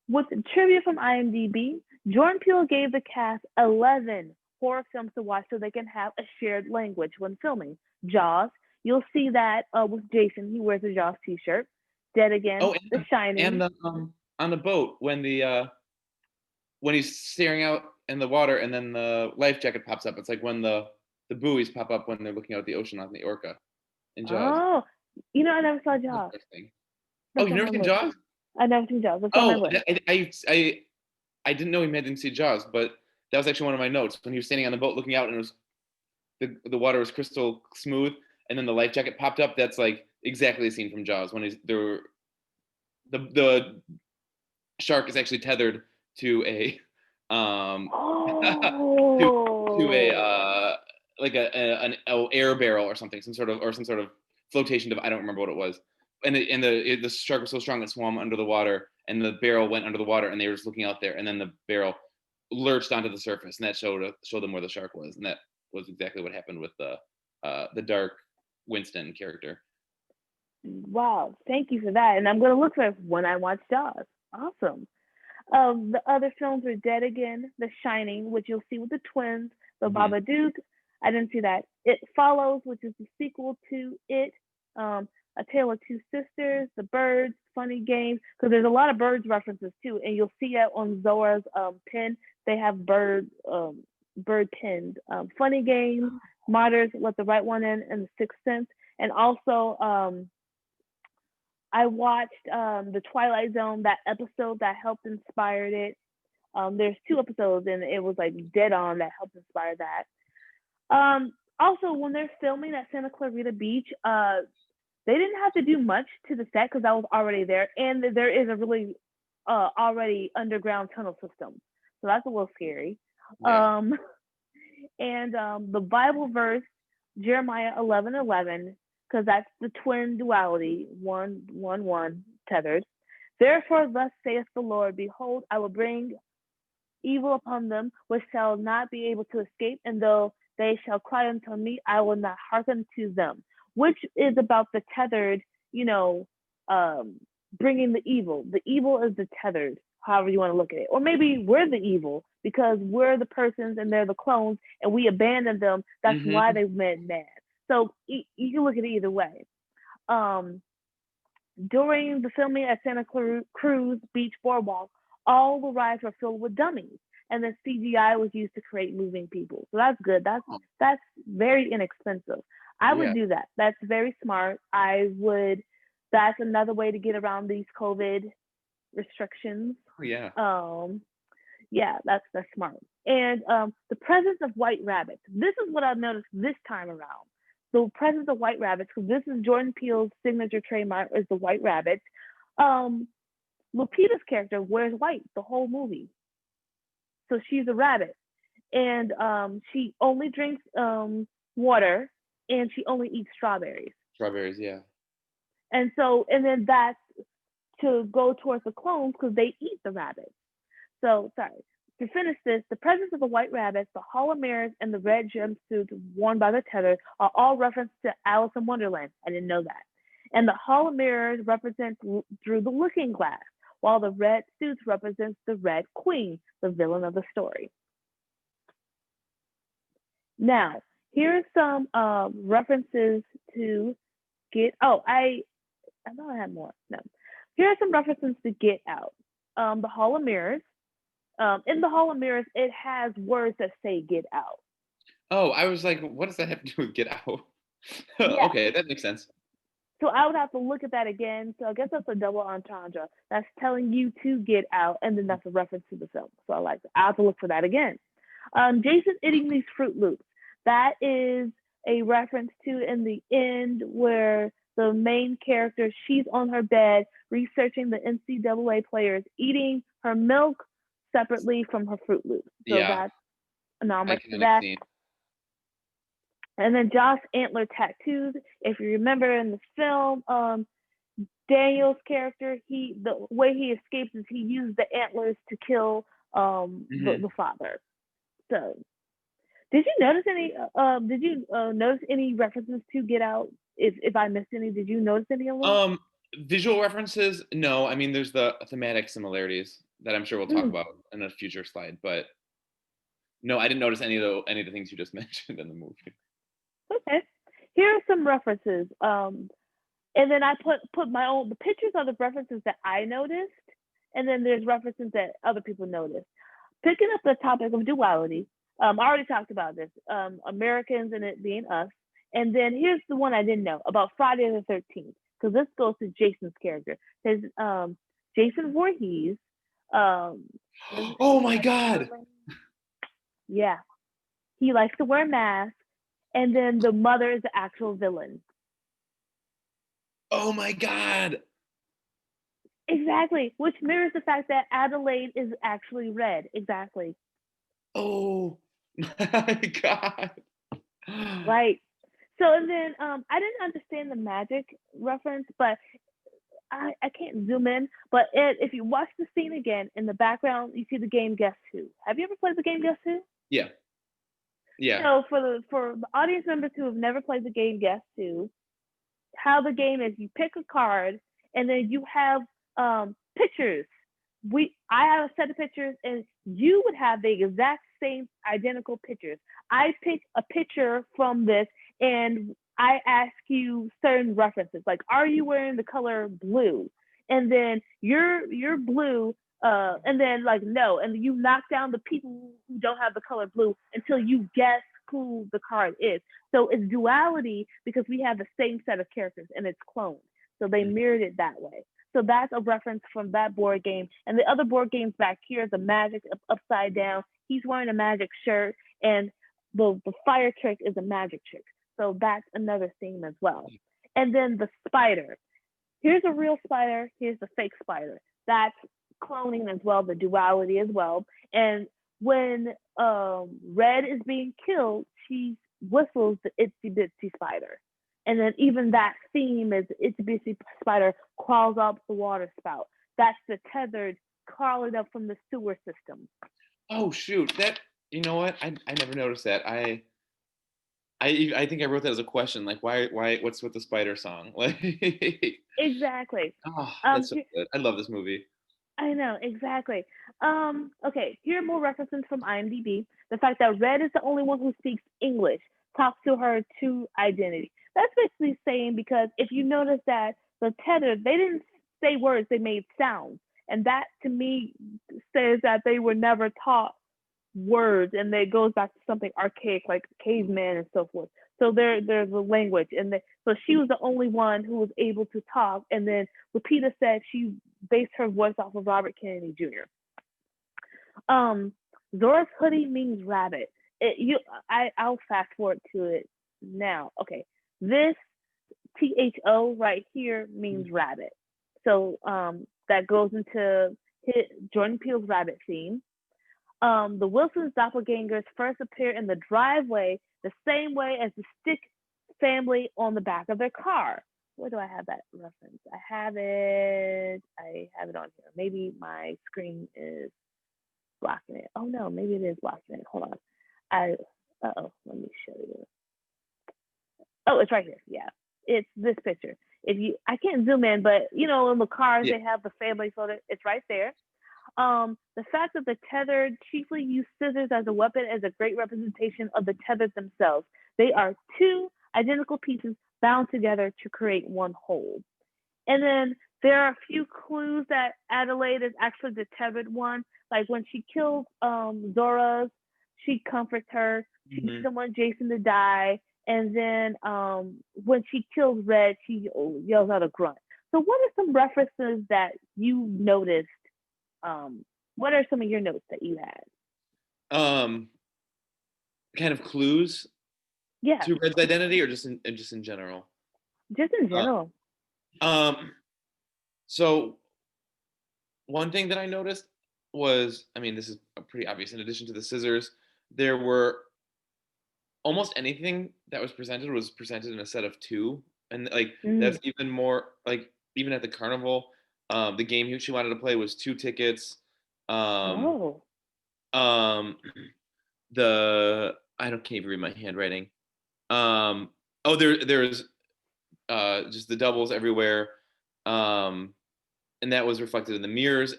With trivia from IMDb, Jordan Peele gave the cast 11 horror films to watch so they can have a shared language when filming. Jaws, you'll see that with Jason. He wears a Jaws t-shirt. Dead Again, The Shining. And on the boat when he's staring out in the water and then the life jacket pops up. It's like when the buoys pop up when they're looking out at the ocean on the orca in Jaws. Oh, I never saw Jaws. Oh, you never seen Jaws? I never seen Jaws. That's on my list. I didn't know he didn't see Jaws, but that was actually one of my notes when he was standing on the boat looking out and it was the water was crystal smooth and then the life jacket popped up. That's like exactly the scene from Jaws when the shark is actually tethered to a to a like an air barrel or something, some sort of flotation device. I don't remember what it was. And the shark was so strong it swam under the water, and the barrel went under the water, and they were just looking out there, and then the barrel lurched onto the surface, and that showed them where the shark was, and that was exactly what happened with the dark Winston character. Wow, thank you for that. And I'm gonna look for it when I watch Jaws. Awesome. The other films are Dead Again, The Shining, which you'll see with the twins, The Mm-hmm. Babadook. I didn't see that. It Follows, which is the sequel to it. A Tale of Two Sisters, The Birds, Funny Games, because there's a lot of birds references too, and you'll see it on Zora's pin. They have bird pinned. Funny Games, Martyrs, Let the Right One In, and The Sixth Sense, and also I watched the Twilight Zone, that episode that helped inspire it. There's 2 episodes, and it was like dead on that helped inspire that. Also, when they're filming at Santa Clarita Beach, they didn't have to do much to the set because I was already there, and there is a really already underground tunnel system, so that's a little scary. Yeah. And the Bible verse, Jeremiah 11:11, because that's the twin duality, 1 tethered. Therefore, thus saith the Lord, behold, I will bring evil upon them, which shall not be able to escape, and though they shall cry unto me, I will not hearken to them. Which is about the tethered, bringing the evil. The evil is the tethered, however you want to look at it. Or maybe we're the evil because we're the persons and they're the clones and we abandoned them. That's Mm-hmm. why they went mad. So you can look at it either way. During the filming at Santa Cruz Beach Boardwalk, all the rides were filled with dummies, and the CGI was used to create moving people. So that's good. That's very inexpensive. I would do that. That's very smart. That's another way to get around these COVID restrictions. Oh, yeah. Yeah, that's smart. And the presence of white rabbits. This is what I've noticed this time around. The presence of white rabbits, because this is Jordan Peele's signature trademark, is the white rabbits. Lupita's character wears white the whole movie, so she's a rabbit, and she only drinks water, and she only eats strawberries. Strawberries, yeah. And then that's to go towards the clones because they eat the rabbits. So sorry. To finish this, the presence of the white rabbits, the Hall of Mirrors, and the red jumpsuits worn by the Tether are all referenced to Alice in Wonderland. I didn't know that. And the Hall of Mirrors represents through the looking glass, while the red suits represents the Red Queen, the villain of the story. Now, here are some references to Get. Oh, I thought I had more. No, here are some references to Get Out. The Hall of Mirrors. In the Hall of Mirrors, it has words that say "Get Out." Oh, I was like, what does that have to do with Get Out? Yeah. Okay, that makes sense. So I would have to look at that again. So I guess that's a double entendre. That's telling you to get out, and then that's a reference to the film. So I like that. I have to look for that again. Jason eating these Fruit Loops. That is a reference to in the end where the main character, she's on her bed researching the NCAA players eating her milk separately from her Fruit Loops. So that's an homage to that. And then Josh antler tattoos. If you remember in the film, Daniel's character, the way he escapes is he used the antlers to kill the father. So, did you notice any? Notice any references to Get Out? If I missed any, did you notice any of them? Visual references? No. I mean, there's the thematic similarities that I'm sure we'll talk about in a future slide. But no, I didn't notice any of the things you just mentioned in the movie. Okay, here are some references. And then I put the pictures of the references that I noticed, and then there's references that other people noticed. Picking up the topic of duality, I already talked about this, Americans and it being us. And then here's the one I didn't know about Friday the 13th, because this goes to Jason's character. His Jason Voorhees. Oh my God! Yeah, he likes to wear masks, and then the mother is the actual villain. Oh my God! Exactly, which mirrors the fact that Adelaide is actually red. Exactly. Oh my God! Right. So and then I didn't understand the magic reference, but I can't zoom in. But if you watch the scene again in the background, you see the game Guess Who. Have you ever played the game Guess Who? Yeah, yeah. So for the audience members who have never played the game Guess Who, how the game is you pick a card and then you have pictures. I have a set of pictures and you would have the exact same identical pictures. I pick a picture from this and I ask you certain references like are you wearing the color blue? And then you're blue and then like no and you knock down the people who don't have the color blue until you guess who the card is. So it's duality because we have the same set of characters and it's cloned. So they mirrored it that way. So that's a reference from that board game. And the other board games back here is the magic upside down. He's wearing a magic shirt and the fire trick is a magic trick. So that's another theme as well. And then the spider. Here's a real spider, here's the fake spider. That's cloning as well, the duality as well. And when Red is being killed, she whistles the itsy bitsy spider. And then even that theme is itsy bitsy spider crawls up the water spout. That's the tethered crawling up from the sewer system. Oh shoot, that you know what? I never noticed that. I think I wrote that as a question, like why what's with the spider song? Like, Exactly. oh, Um, that's so good. I love this movie. I know, exactly. Okay, here are more references from IMDb. The fact that Red is the only one who speaks English talks to her true identity. That's basically saying because if you notice that the tether, they didn't say words, they made sounds. And that to me says that they were never taught words and it goes back to something archaic like caveman and so forth. So there's a language and so she was the only one who was able to talk. And then Lupita said she based her voice off of Robert Kennedy Jr. Zora's hoodie means rabbit. I'll fast forward to it now. Okay, this THO right here means rabbit. So that goes into Jordan Peele's rabbit theme. The Wilsons' doppelgangers first appear in the driveway the same way as the Stick family on the back of their car. Where do I have that reference? I have it on here. Maybe my screen is blocking it. Oh no, maybe it is blocking it. Hold on. Let me show you. Oh, it's right here. Yeah, it's this picture. I can't zoom in, but you know, in the cars Yeah. they have the family photo. It's right there. The fact that the tethered chiefly use scissors as a weapon is a great representation of the tethered themselves. They are two identical pieces bound together to create one whole. And then there are a few clues that Adelaide is actually the tethered one. Like when she kills Zora, she comforts her. She doesn't want Jason to die. And then when she kills Red, she yells out a grunt. So what are some references that you noticed? What are some of your notes that you had? Kind of clues Yeah, to Red's identity, or just in general. just in Uh, general. so one thing that I noticed was, I mean, this is pretty obvious. In addition to the scissors, there were almost anything that was presented in a set of two, and like Mm. that's even more like even at the carnival, the game she wanted to play was two tickets. Um, Oh. um, the I don't can't even read my handwriting. Oh, there's just the doubles everywhere, um, and that was reflected in the mirrors,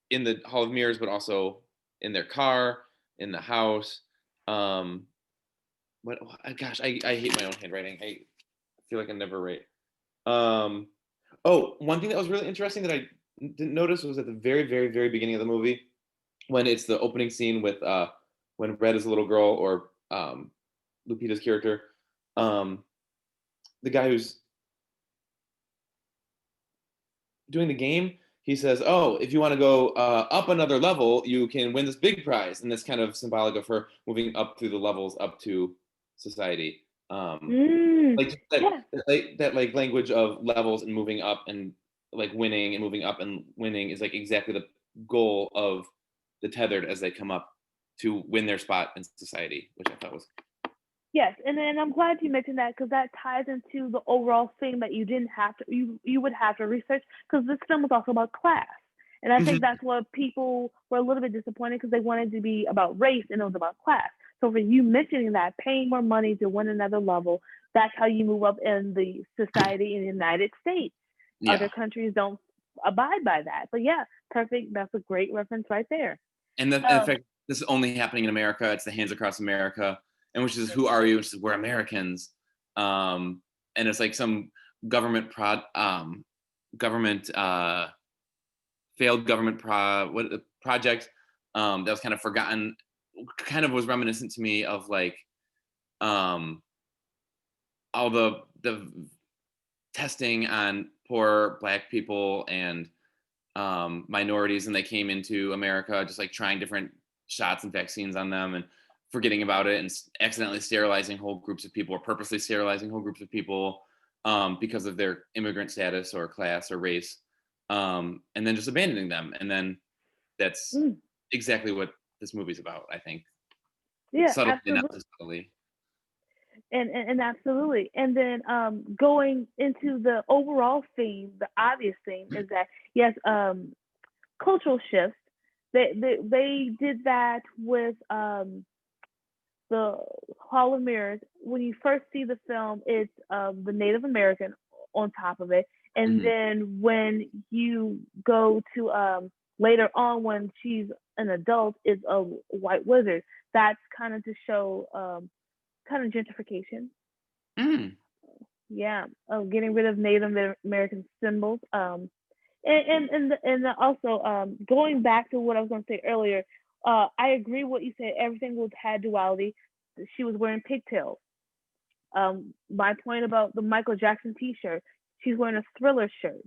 in the Hall of Mirrors, but also in their car, in the house. Um, what? Gosh, I hate my own handwriting. I feel like I never write. Um, oh, one thing that was really interesting that I didn't notice was at the very beginning of the movie when it's the opening scene with when Red is a little girl or Lupita's character, um, the guy who's doing the game, he says, "Oh, if you want to go up another level, you can win this big prize," and that's kind of symbolic of her moving up through the levels up to society. Mm. Like that, Yeah. that like language of levels and moving up and like winning and moving up and winning is like exactly the goal of the tethered as they come up to win their spot in society, which I thought was Yes, and then I'm glad you mentioned that because that ties into the overall thing that you didn't have to you would have to research because this film was also about class, and I think Mhm. that's what people were a little bit disappointed because they wanted to be about race and it was about class. So for you mentioning that, paying more money to win another level, that's how you move up in the society in the United States. Yeah. Other countries don't abide by that, but yeah, perfect. That's a great reference right there. And in Um, fact, this is only happening in America. It's the Hands Across America, and which is who are you? Which is we're Americans. And it's like some government government failed government project that was kind of forgotten. Kind of was reminiscent to me of like um, all the testing on poor Black people and minorities, and they came into America just like trying different shots and vaccines on them and forgetting about it and accidentally sterilizing whole groups of people or purposely sterilizing whole groups of people because of their immigrant status or class or race, and then just abandoning them. And then that's mm, exactly what this movie's about, I think. yeah, Subtly and not absolutely. so subtly. And absolutely. And then going into the overall theme, the obvious theme is that yes, cultural shifts. They did that with the Hall of Mirrors. When you first see the film, it's the Native American on top of it, and Mhm. then when you go to later on when she's an adult, it's a white wizard. That's kind of to show kind of gentrification. Mm. Yeah, getting rid of Native American symbols. And also going back to what I was going to say earlier, I agree with what you said. Everything was had duality. She was wearing pigtails. My point about the Michael Jackson T-shirt, she's wearing a Thriller shirt.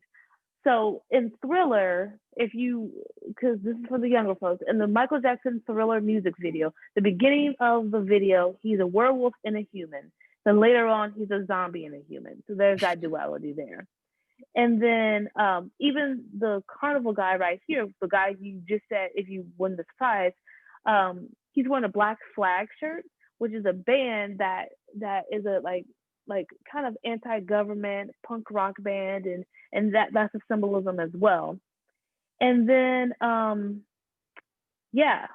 So in Thriller, if you, because this is for the younger folks, in the Michael Jackson Thriller music video, the beginning of the video, he's a werewolf and a human. Then later on, he's a zombie and a human. So there's that duality there. And then even the carnival guy right here, the guy you just said, if you win this prize, he's wearing a Black Flag shirt, which is a band that is a like kind of anti-government punk rock band, and that's a symbolism as well. And then yeah,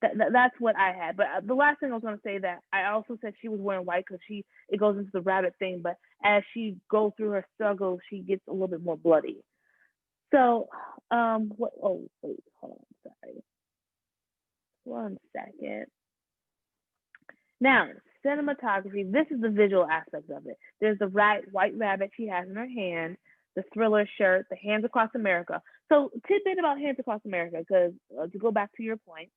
that's what I had. But the last thing I was going to say that I also said she was wearing white because she it goes into the rabbit thing. But as she goes through her struggle, she gets a little bit more bloody. So what? Oh wait, hold on, sorry, 1 second. Now cinematography. This is the visual aspect of it. There's the white rabbit she has in her hand, the Thriller shirt, the Hands Across America. So tidbit about Hands Across America, because to go back to your point,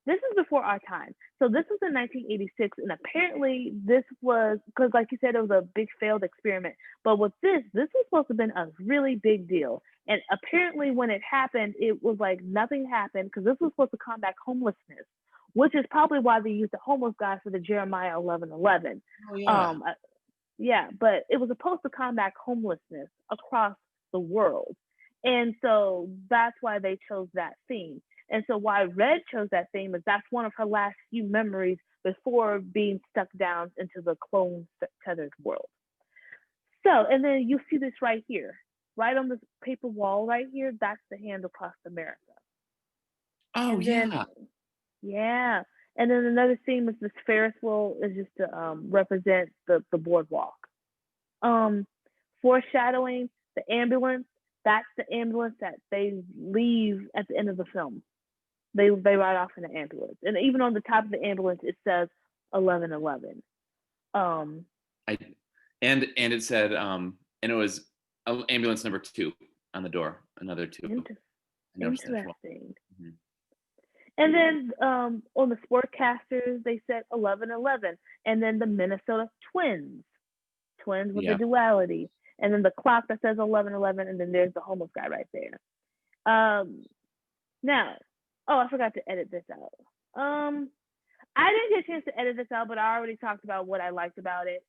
this is before our time. So this was in 1986, and apparently this was because, like you said, it was a big failed experiment. But with this was supposed to have been a really big deal. And apparently, when it happened, it was like nothing happened because this was supposed to combat homelessness, which is probably why they used the homeless guy for the Jeremiah 11:11. Oh yeah. Um, yeah, but it was supposed to combat homelessness across the world. And so that's why they chose that theme. And so why Red chose that theme is that's one of her last few memories before being stuck down into the clone tethered world. So, and then you see this right here, right on this paper wall right here, that's the Hand Across America. Oh And then, yeah. yeah. And then another theme is this Ferris wheel is just to represent the boardwalk. Um, Foreshadowing the ambulance. That's the ambulance that they leave at the end of the film. They ride off in the ambulance, and even on the top of the ambulance it says 11:11. Um, I and it said and it was ambulance number 2 on the door. Another 2. inter- I noticed that as well. Interesting. Mhm. And then on the sportcasters they said 11:11, and then the Minnesota Twins with the Yeah. duality, and then the clock that says 11:11, and then there's the homeless guy right there. Um, Now, oh, I forgot to edit this out. I didn't get a chance to edit this out, but I already talked about what I liked about it.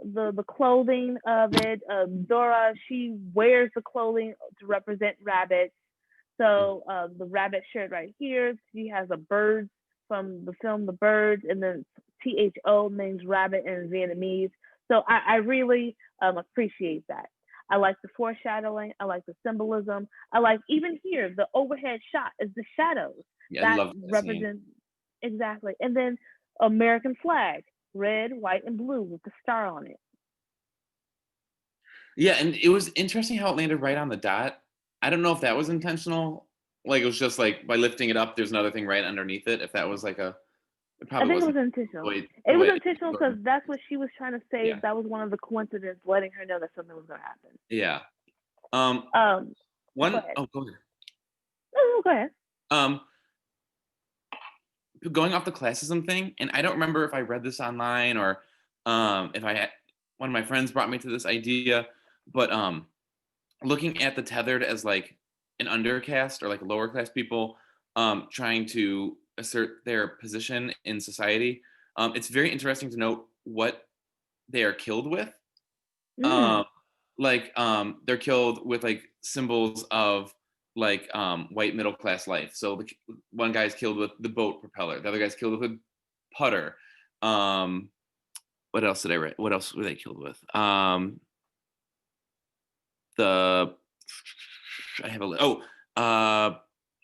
The clothing of it. Dora, she wears the clothing to represent rabbits. Mhm. So the rabbit shirt right here, she has a bird from the film The Birds, and then THO means rabbit in Vietnamese. So I really appreciate that. I like the foreshadowing. I like the symbolism. I like even here the overhead shot is the shadows Yeah, I that love that scene. represent exactly. And then American flag, red, white, and blue with the star on it. Yeah, and it was interesting how it landed right on the dot. I don't know if that was intentional. Like it was just like by lifting it up, there's another thing right underneath it. If that was like a, it I probably think it wasn't was intentional. the It was way intentional because that's what she was trying to say. yeah, That was one of the coincidences, letting her know that something was going to happen. yeah. Um, Um, go one ahead. oh go ahead. Oh, go ahead. Um, Going off the classism thing, and I don't remember if I read this online or if I had one of my friends brought me to this idea, but looking at the tethered as like an undercast or like lower class people trying to assert their position in society, it's very interesting to note what they are killed with. Mm, Um, they're killed with like symbols of like white middle class life. So one guy's killed with the boat propeller, the other guy's killed with a putter. Um, what else did I write? What else were they killed with? The I have a uh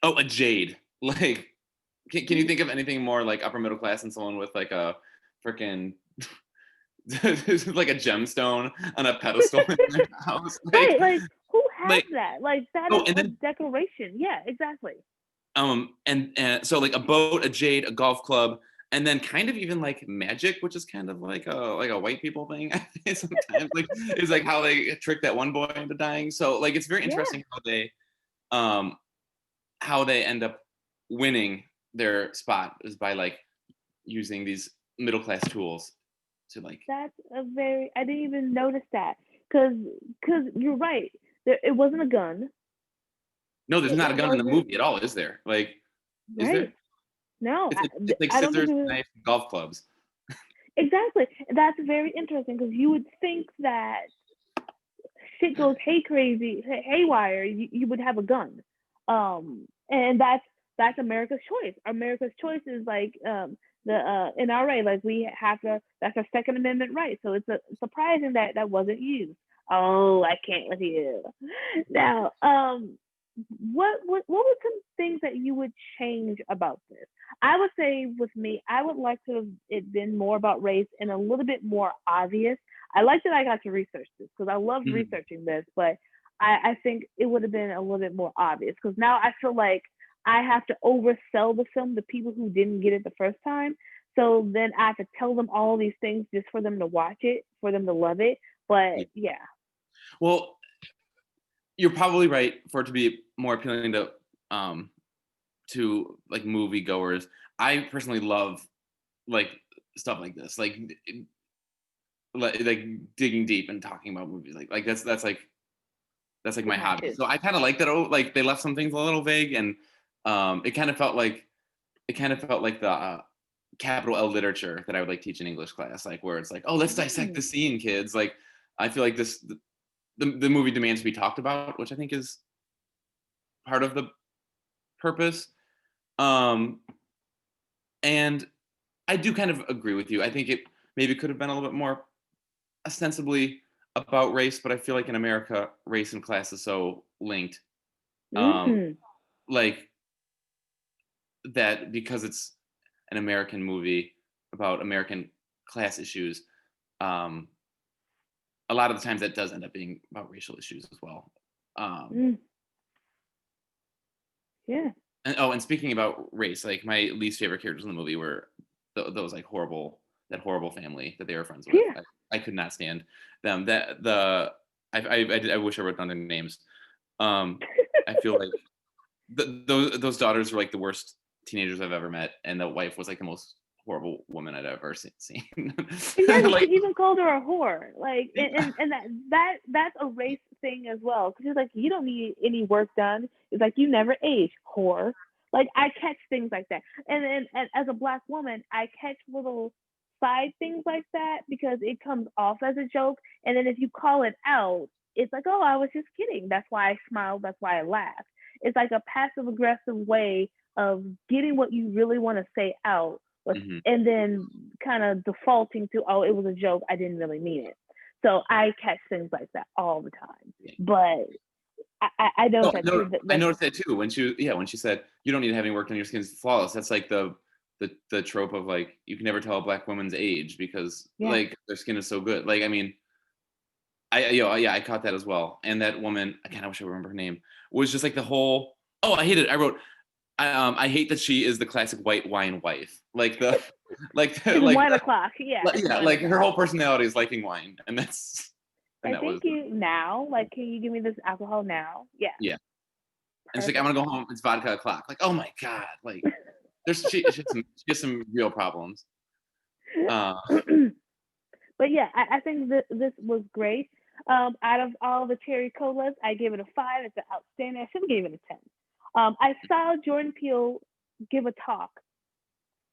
a jade. Like, can you think of anything more like upper middle class than someone with like a freaking like a gemstone on a pedestal in their house? right. Like, who has Like that? Like, that oh, is and a then decoration. Yeah, exactly. and so like a boat, a jade, a golf club, and then kind of even like magic, which is kind of like a white people thing. I think sometimes like is like how they trick that one boy into dying. So like it's very Yeah, interesting um how they end up winning their spot is by like using these middle class tools to like that's a very. I didn't even notice that because you're right. It wasn't a gun. no, there's not a It gun in the wasn't movie at all, is there? Like, is right. there? No, It's like I don't think scissors, it was. knife, golf clubs. Exactly. That's very interesting because you would think that shit goes haywire, you would have a gun. And that's America's choice. America's choice is like the NRA, like we have to. That's our Second Amendment right. So it's surprising that that wasn't used. Oh, I can't with you. Now, what were some things that you would change about this? I would say with me, I would like to have it been more about race and a little bit more obvious. I like that I got to research this because I loved Mhm. researching this, but I think it would have been a little bit more obvious because now I feel like I have to oversell the film to people who didn't get it the first time. So then I have to tell them all these things just for them to watch it, for them to love it. But Yeah. yeah. Well, you're probably right for it to be more appealing um to like movie goers. I personally love like stuff like this, like digging deep and talking about movies. Like that's like my Mine hobby. too. So I kind of like that. Oh, like they left some things a little vague, and it kind of felt like the capital L literature that I would like teach in English class, like where it's like, oh, let's dissect the Mm, scene, kids. Like I feel like the movie demands to be talked about, which I think is part of the purpose. Um, and I do kind of agree with you. I think it maybe could have been a little bit more ostensibly about race, but I feel like in America, race and class is so linked. Um, mm, like that because it's an American movie about American class issues. Um, a lot of the times that does end up being about racial issues as well. Um, mm, yeah. and speaking about race, like my least favorite characters in the movie were those like that horrible family that they were friends with. Yeah. I could not stand them. I wish I wrote down their names. Um, I feel like those daughters were like the worst teenagers I've ever met, and the wife was like the most horrible woman I'd ever seen. Exactly. She Like, even called her a whore. Like, yeah, and that's a race thing as well. Because she's like, you don't need any work done. It's like you never age, whore. Like I catch things like that, and as a black woman, I catch little side things like that because it comes off as a joke, and then if you call it out, it's like, oh, I was just kidding. That's why I smiled. That's why I laughed. It's like a passive aggressive way of getting what you really want to say out Mhm. and then kind of defaulting to, oh, it was a joke, I didn't really mean it. So I catch things like that all the time. Yeah. But I Oh, noticed that too. I noticed that too when she said you don't need to have any work done, your skin's flawless. That's like the trope of like you can never tell a black woman's age because Yeah. like their skin is so good. Like I mean, yeah, I caught that as well. And that woman, again, I wish I remember her name, was just like the whole. Oh, I hate it. I wrote, I hate that she is the classic white wine wife. Like the, It's like wine o'clock. Yeah, it's yeah, wine like her o'clock. whole personality is liking wine, and Like, that was thank you. Now, like, can you give me this alcohol now? Yeah, yeah. And it's like I'm perfect. gonna go home. It's vodka o'clock. Like oh my god, like she has some real problems. Uh, But yeah, I think this was great. Out of all the cherry colas, I gave it a 5. It's an outstanding. I should have gave it a 10. I saw Jordan Peele give a talk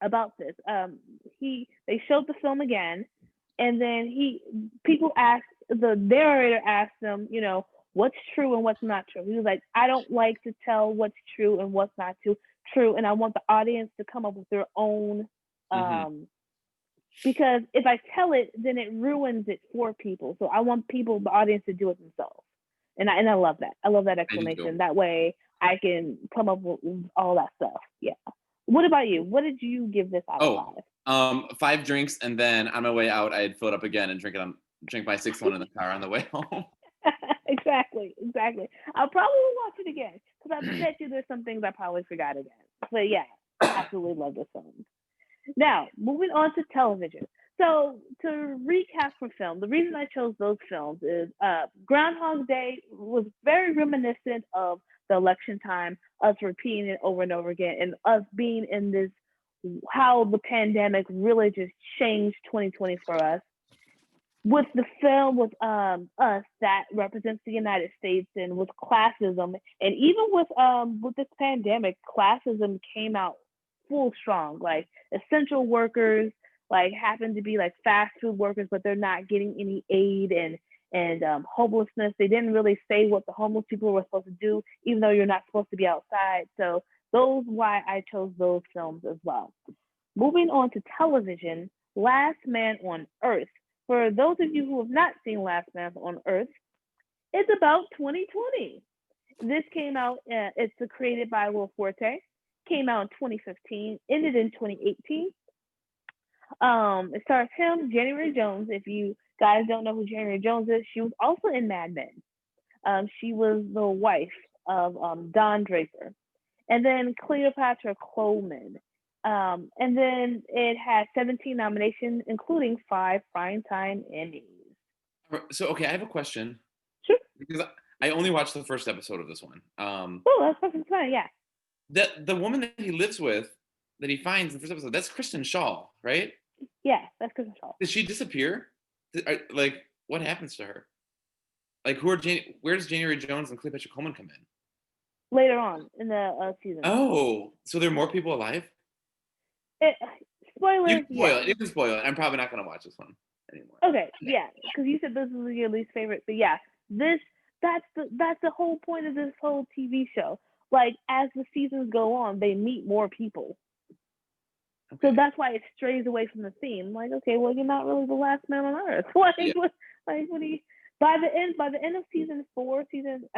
about this. They showed the film again, and then people asked, the narrator asked them, what's true and what's not true. He was like, I don't like to tell what's true and what's not true, and I want the audience to come up with their own. mhm. Because if I tell it, then it ruins it for people. So I want the audience, to do it themselves. And I love that. I love that I do too. explanation. That way I can come up with all that stuff. Yeah. What about you? What did you give this out of Oh, 5 drinks, and then on my way out, I'd fill it up again and drink my 6th one in the car on the way home. 5? Exactly. I'll probably watch it again because I bet you there's some things I probably forgot again. But yeah, absolutely love this film. Now, moving on to television. So, to recap for film, the reason I chose those films is Groundhog Day was very reminiscent of the election time, us repeating it over and over again, and us being in this, how the pandemic really just changed 2020 for us. With the film, with us that represents the United States, and with classism, and even with this pandemic, classism came out full strong. Like essential workers, like happen to be like fast food workers, but they're not getting any aid, and homelessness. They didn't really say what the homeless people were supposed to do, even though you're not supposed to be outside. So those why I chose those films as well. Moving on to television, Last Man on Earth. For those of you who have not seen Last Man on Earth, it's about 2020. This came out, it's created by Will Forte, came out in 2015, ended in 2018. It stars him, January Jones. If you guys don't know who January Jones is, she was also in Mad Men. She was the wife of Don Draper. And then Cleopatra Coleman. And then it had 17 nominations, including 5 Primetime Emmys. So okay, I have a question Sure. because I only watched the first episode of this one. Oh, that's perfectly fine. Yeah. The woman that he lives with, that he finds in the first episode, that's Kristen Shaw, right? Yeah, that's Kristen Shaw. Did she disappear? Like, what happens to her? Like, where does January Jones and Cleopatra Coleman come in? Later on in the season. Oh, so there are more people alive? It, You spoilers, can yeah. spoil it. You can spoil it. I'm probably not going to watch this one anymore. Okay, yeah, because you said this was your least favorite, but yeah, that's the whole point of this whole TV show. Like as the seasons go on, they meet more people, so Okay. that's why it strays away from the theme. Like, okay, well, you're not really the last man on earth. Like, Yeah. what do you? By the end of season 4, I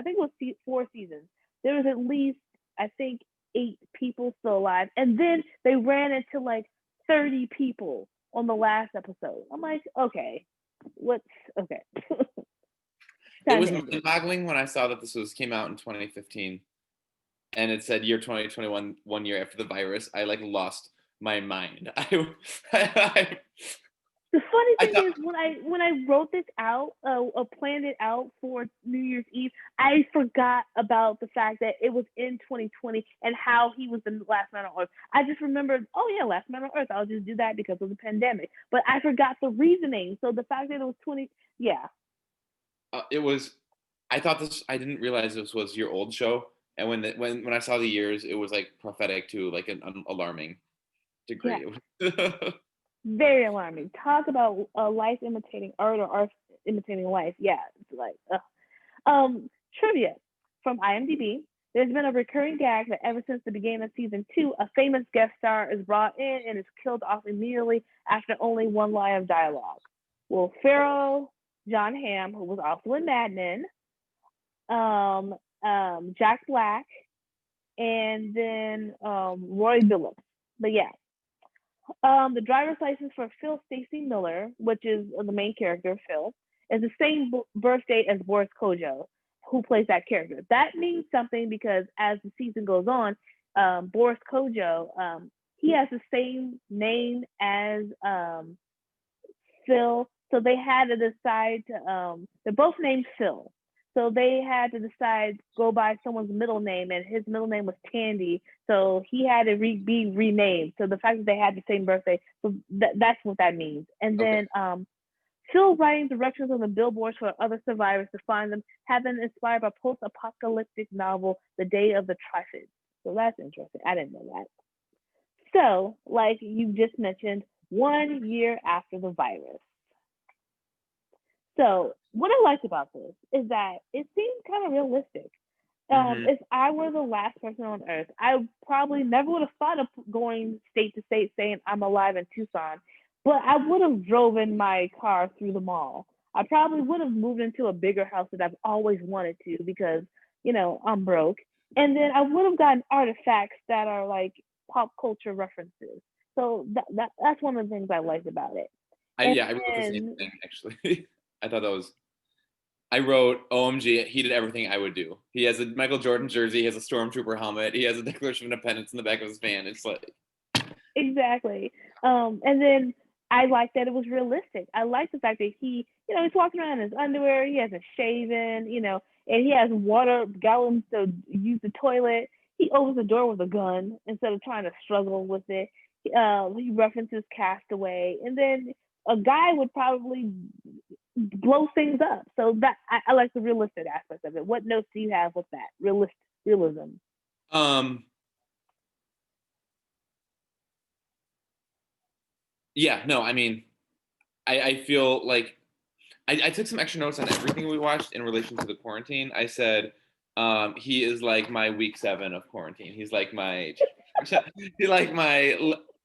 think it was 4 seasons. There was at least, I think, 8 people still alive, and then they ran into like 30 people on the last episode. I'm like, okay, what's okay? It Time was to end it. mind-boggling when I saw that came out in 2015, and it said year 2021, 1 year after the virus. I like lost my mind. I, The funny I thing thought, is, when I wrote this out, planned it out for New Year's Eve, I forgot about the fact that it was in 2020 and how he was the last man on Earth. I just remembered, oh yeah, last man on Earth. I'll just do that because of the pandemic. But I forgot the reasoning. So the fact that it was 20, yeah, it was. I thought this. I didn't realize this was your old show, and when I saw the years, it was like prophetic to like an alarming yeah, degree. very alarming. Talk about life imitating art, or art imitating life. Yeah, it's like, trivia from IMDb. There's been a recurring gag that ever since the beginning of season 2, a famous guest star is brought in and is killed off immediately after only one line of dialogue. Will Ferrell, John Hamm, who was also in Mad Men, Jack Black, and then Roy Billups. But yeah, the driver's license for Phil Stacy Miller, which is the main character, Phil, is the same birthday as Boris Kojo, who plays that character. That means something because as the season goes on, Boris Kojo, he has the same name as Phil. So they had to decide to, they're both named Phil. So they had to decide go by someone's middle name, and his middle name was Tandy. So he had to be renamed. So the fact that they had the same birthday, so that's what that means. And then Phil writing directions on the billboards for other survivors to find them have been inspired by post-apocalyptic novel The Day of the Triffids. So that's interesting. I didn't know that. So, like you just mentioned, 1 year after the virus. So what I liked about this is that it seemed kind of realistic. If I were the last person on Earth, I probably never would have thought of going state to state saying I'm alive in Tucson, but I would have driven my car through the mall. I probably would have moved into a bigger house that I've always wanted to because, I'm broke. And then I would have gotten artifacts that are like pop culture references. So that's one of the things I liked about it. I wrote the same thing actually. I wrote, OMG, he did everything I would do. He has a Michael Jordan jersey, he has a Stormtrooper helmet, he has a Declaration of Independence in the back of his van. It's like. Exactly. And then I like that it was realistic. I like the fact that he's walking around in his underwear, he hasn't shaven, and he has water gallons to use the toilet. He opens the door with a gun instead of trying to struggle with it. He references Castaway. And then a guy would probably blow things up. So that I like the realistic aspect of it. What notes do you have with that realism? Yeah, no, I mean, I feel like I took some extra notes on everything we watched in relation to the quarantine. I said, he is like my week 7 of quarantine. He's like my,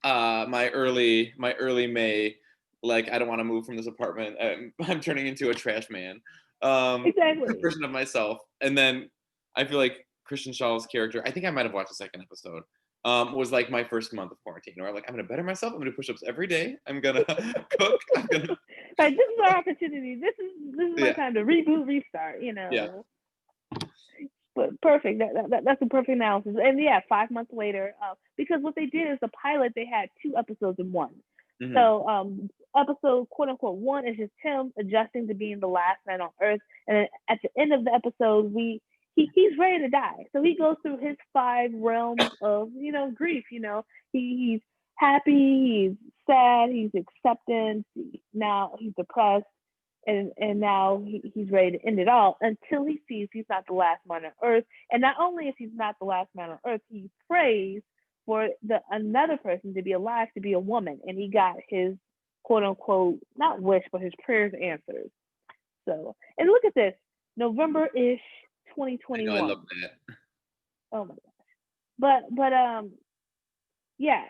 my early May. Like, I don't want to move from this apartment. I'm turning into a trash man. Exactly. Version of myself. And then I feel like Christian Shaw's character, I think I might have watched the second episode, was like my first month of quarantine, where I'm like, I'm gonna better myself. I'm gonna do push-ups every day. I'm gonna cook. Like, this is our opportunity. This is my time to reboot, restart. Yeah. But perfect. That's a perfect analysis. And yeah, 5 months later, because what they did is the pilot, they had 2 episodes in one. Mm-hmm. So episode quote unquote 1 is just him adjusting to being the last man on Earth, and then at the end of the episode, he's ready to die. So he goes through his 5 realms of grief. He's happy, he's sad, he's acceptance. Now he's depressed, and now he's ready to end it all until he sees he's not the last man on Earth. And not only is he's not the last man on Earth, he prays for another person to be alive, to be a woman, and he got his quote unquote not wish, but his prayers answered. So, and look at this, November-ish 2021. I love that. Oh my gosh. But yeah.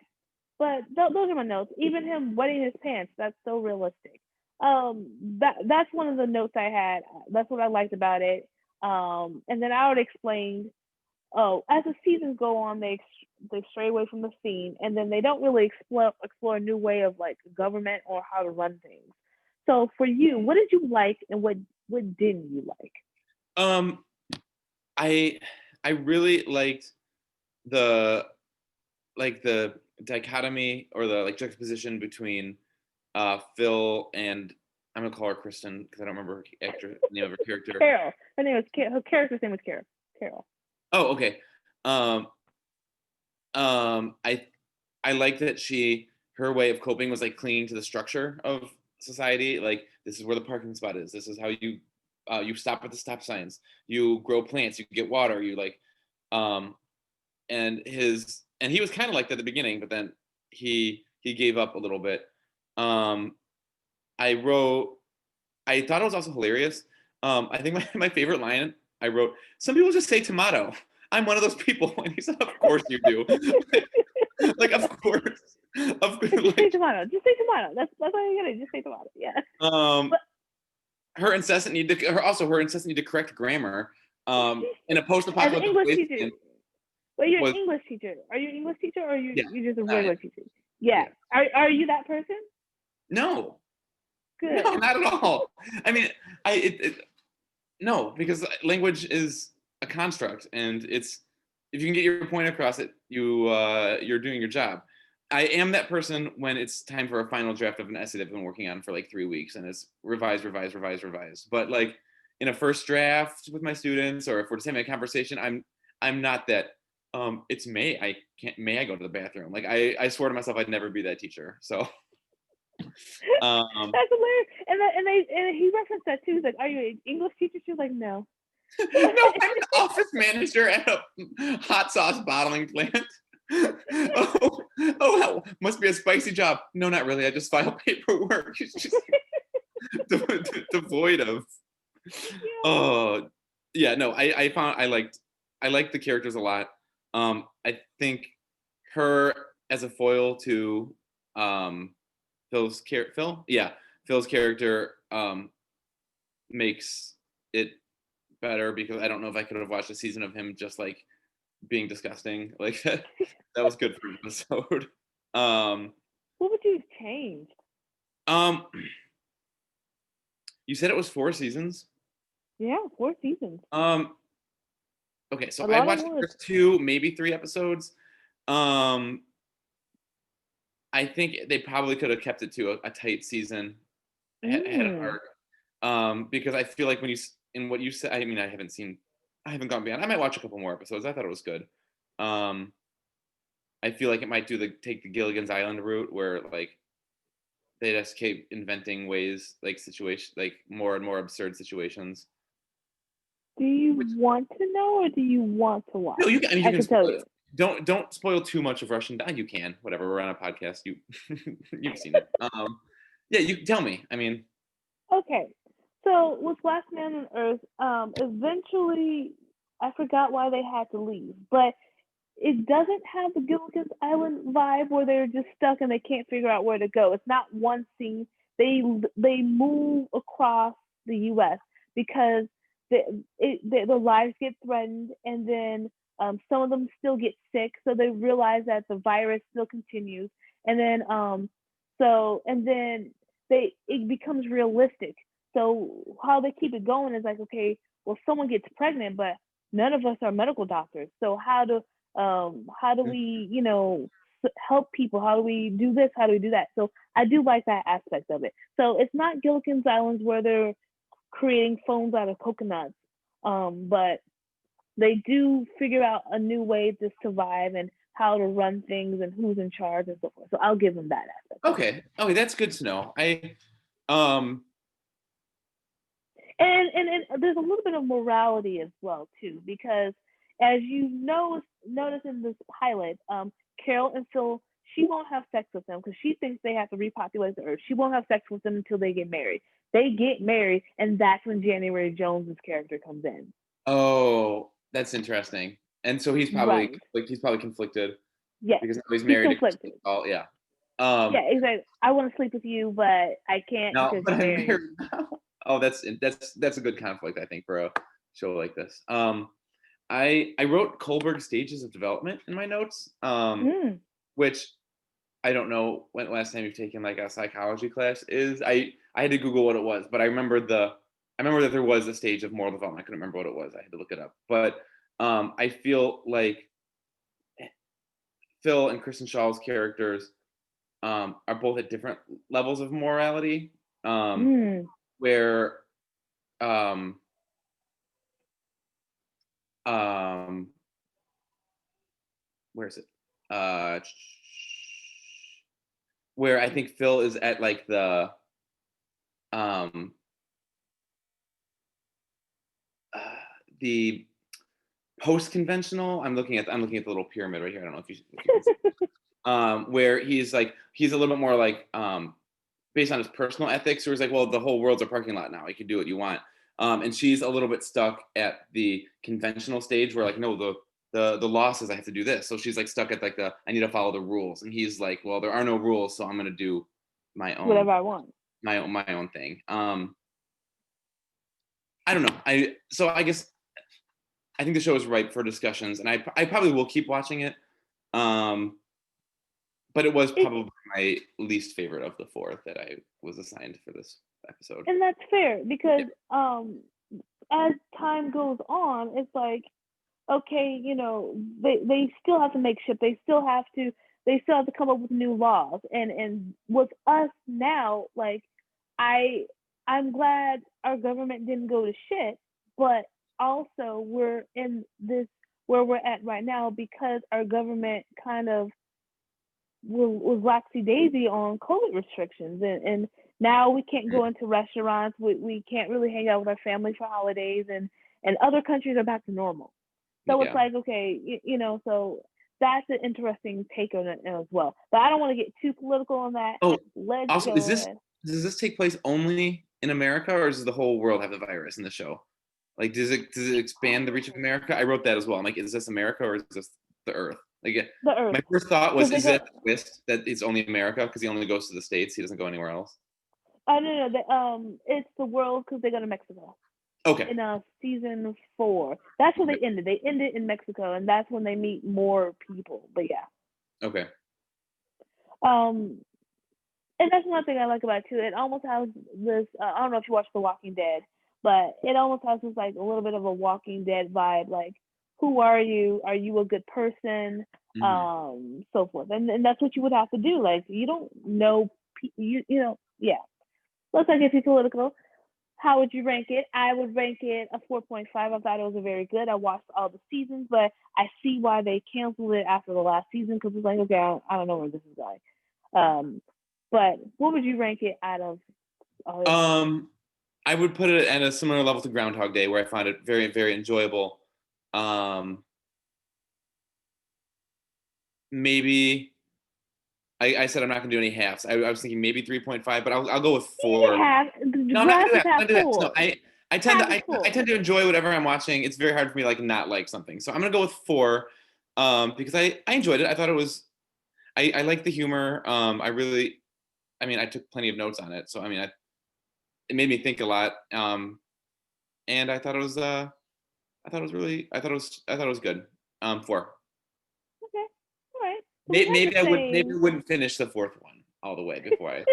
But those are my notes. Even him wetting his pants, that's so realistic. That's one of the notes I had. That's what I liked about it. And then I would explain, as the seasons go on, they stray away from the scene, and then they don't really explore a new way of like government or how to run things. So for you, what did you like and what didn't you like? I really liked the dichotomy or the like juxtaposition between Phil and, I'm gonna call her Kristen because I don't remember her name of her character. Carol. Her name was her character's name was Carol. Oh, okay. I like that her way of coping was like clinging to the structure of society. Like, this is where the parking spot is. This is how you stop at the stop signs. You grow plants. You get water. You like, and he was kind of like that at the beginning, but then he gave up a little bit. I thought it was also hilarious. I think my favorite line I wrote, some people just say tomato. I'm one of those people. And he said, of course you do. Like, of course. Just say tomato. Just say tomato. That's all you gotta do. Just say tomato. Yeah. But Her incessant need to correct grammar. In a as an post-apocalyptic English teacher. wasteland Well, you're was an English teacher. Are you an English teacher or yeah, you're just a regular teacher? Yeah. yeah. Are you that person? No, Good. no, not at all. I mean, no, because language is a construct, and it's if you can get your point across, you're doing your job. I am that person when it's time for a final draft of an essay that I've been working on for like 3 weeks, and it's revise. But like in a first draft with my students, or if we're just having a conversation, I'm not that. It's May. May I go to the bathroom? Like I swore to myself I'd never be that teacher. So. That's hilarious. And he referenced that too. He's like, "Are you an English teacher?" She was like, "No." No, I'm an office manager at a hot sauce bottling plant. Oh, must be a spicy job. No, not really. I just file paperwork. It's just devoid of. Oh, yeah. No, I liked the characters a lot. I think her as a foil to Phil's character makes it better, because I don't know if I could have watched a season of him just like being disgusting like that. That was good for an episode. What would you have changed? You said it was 4 seasons. Yeah, 4 seasons. Okay, so I watched the first 2, maybe 3 episodes. I think they probably could have kept it to a tight season. Had an arc. Because I feel like what you said, I mean, I haven't gone beyond. I might watch a couple more episodes. I thought it was good. I feel like it might take the Gilligan's Island route, where like they just keep inventing ways, like more and more absurd situations. Do you want to know, or do you want to watch? No, you can. I mean, you can tell you. Don't spoil too much of Russian. You can. Whatever. We're on a podcast. You've seen it. Yeah, you can tell me. I mean. Okay, so with Last Man on Earth, eventually I forgot why they had to leave, but it doesn't have the Gilligan's Island vibe where they're just stuck and they can't figure out where to go. It's not one scene. They move across the U.S. because the lives get threatened, and then some of them still get sick, so they realize that the virus still continues, and then it becomes realistic. So how they keep it going is like, okay, well, someone gets pregnant, but none of us are medical doctors. So how do we, help people? How do we do this? How do we do that? So I do like that aspect of it. So it's not Gilligan's Island where they're creating phones out of coconuts, but they do figure out a new way to survive and how to run things and who's in charge and so forth. So I'll give them that aspect. Okay, that's good to know. And there's a little bit of morality as well too, because as you notice in this pilot, Carol and Phil, she won't have sex with them because she thinks they have to repopulate the earth. She won't have sex with them until they get married. They get married, and that's when January Jones's character comes in. Oh, that's interesting. And so he's probably conflicted. Yes, because he's married. Conflicted. Yeah. Yeah, exactly. I want to sleep with you, but I can't because you're married. Oh, that's a good conflict, I think, for a show like this. I wrote Kohlberg stages of development in my notes, which I don't know when last time you've taken like a psychology class is. I had to Google what it was, but I remember that there was a stage of moral development. I couldn't remember what it was. I had to look it up. But I feel like Phil and Kristen Shaw's characters are both at different levels of morality. Where where is it? Where I think Phil is at like the post-conventional. I'm looking at the little pyramid right here. I don't know if you can see. Where he's a little bit more like based on his personal ethics, where he's like, well, the whole world's a parking lot now. You can do what you want. And she's a little bit stuck at the conventional stage where like, no, the law says I have to do this. So she's like stuck at like I need to follow the rules. And he's like, well, there are no rules, so I'm gonna do my own whatever I want. my own thing. I don't know. I guess I think the show is ripe for discussions, and I probably will keep watching it. But it was probably my least favorite of the four that I was assigned for this episode. And that's fair because as time goes on, it's like, okay, you know, they still have to make ships. They still have to come up with new laws. And with us now, like, I'm glad our government didn't go to shit, but also we're in this where we're at right now because our government kind of was laxy daisy on COVID restrictions, and now we can't go into restaurants. We can't really hang out with our family for holidays, and other countries are back to normal. So it's like, okay, you know, so that's an interesting take on it as well. But I don't want to get too political on that. Oh, let's also, go ahead. Does this take place only in America, or does the whole world have the virus in the show? Like, does it expand the reach of America? I wrote that as well. I'm like, is this America or is this the Earth? Like, The Earth. My first thought was, is that a twist that it's only America because he only goes to the States, he doesn't go anywhere else? No. It's the world because they go to Mexico. Okay. In season 4, that's where they ended. They ended in Mexico, and that's when they meet more people. But yeah. Okay. And that's one thing I like about it too. It almost has this. I don't know if you watch The Walking Dead, but it almost has this like a little bit of a Walking Dead vibe. Like, who are you? Are you a good person? So forth. And that's what you would have to do. Like, you don't know. You know. Yeah. Let's not get too political. How would you rank it? I would rank it a 4.5. I thought it was a very good. I watched all the seasons, but I see why they canceled it after the last season because it's like, okay, I don't know where this is going. But what would you rank it out of? I would put it at a similar level to Groundhog Day, where I found it very, very enjoyable. Maybe I said I'm not gonna do any halves. I was thinking maybe 3.5, but I'll go with 4. Half. No, I'm not gonna do that. No, I tend to enjoy whatever I'm watching. It's very hard for me to like not like something, so I'm gonna go with 4 because I enjoyed it. I thought it was I like the humor. I took plenty of notes on it, so it made me think a lot. And I thought it was good. 4. Okay, all right. Maybe I wouldn't finish the 4th one all the way before I.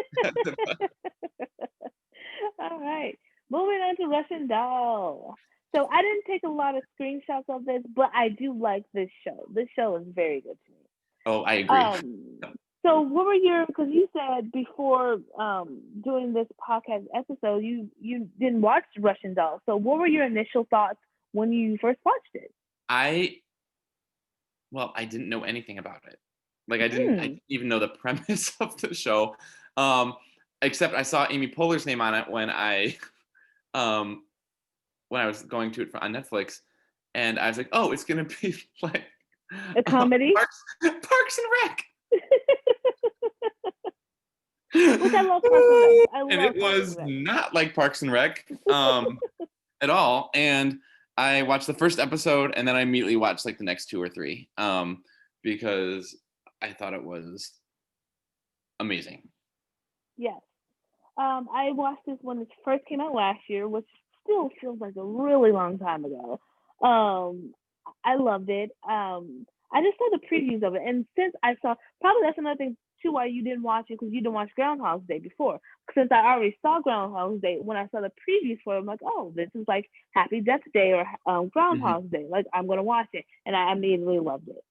All right, moving on to Russian Doll. So I didn't take a lot of screenshots of this, but I do like this show. This show is very good to me. Oh, I agree. So what were because you said before doing this podcast episode, you didn't watch Russian Doll. So what were your initial thoughts when you first watched it? I didn't know anything about it. Like I didn't even know the premise of the show. Except I saw Amy Poehler's name on it when I was going to it on Netflix, and I was like, oh, it's gonna be like a comedy, Parks and Rec. Which I love Parks and Rec. And it was not like Parks and Rec at all. And I watched the first episode, and then I immediately watched like the next 2 or 3 because I thought it was amazing. Yes. I watched this when it first came out last year, which still feels like a really long time ago. I loved it. I just saw the previews of it, and since I saw, probably that's another thing too why you didn't watch it, because you didn't watch Groundhog's Day before. Since I already saw Groundhog's Day, when I saw the previews for it, I'm like, oh, this is like Happy Death Day or Groundhog's Day. Like, I'm gonna watch it, and I immediately loved it.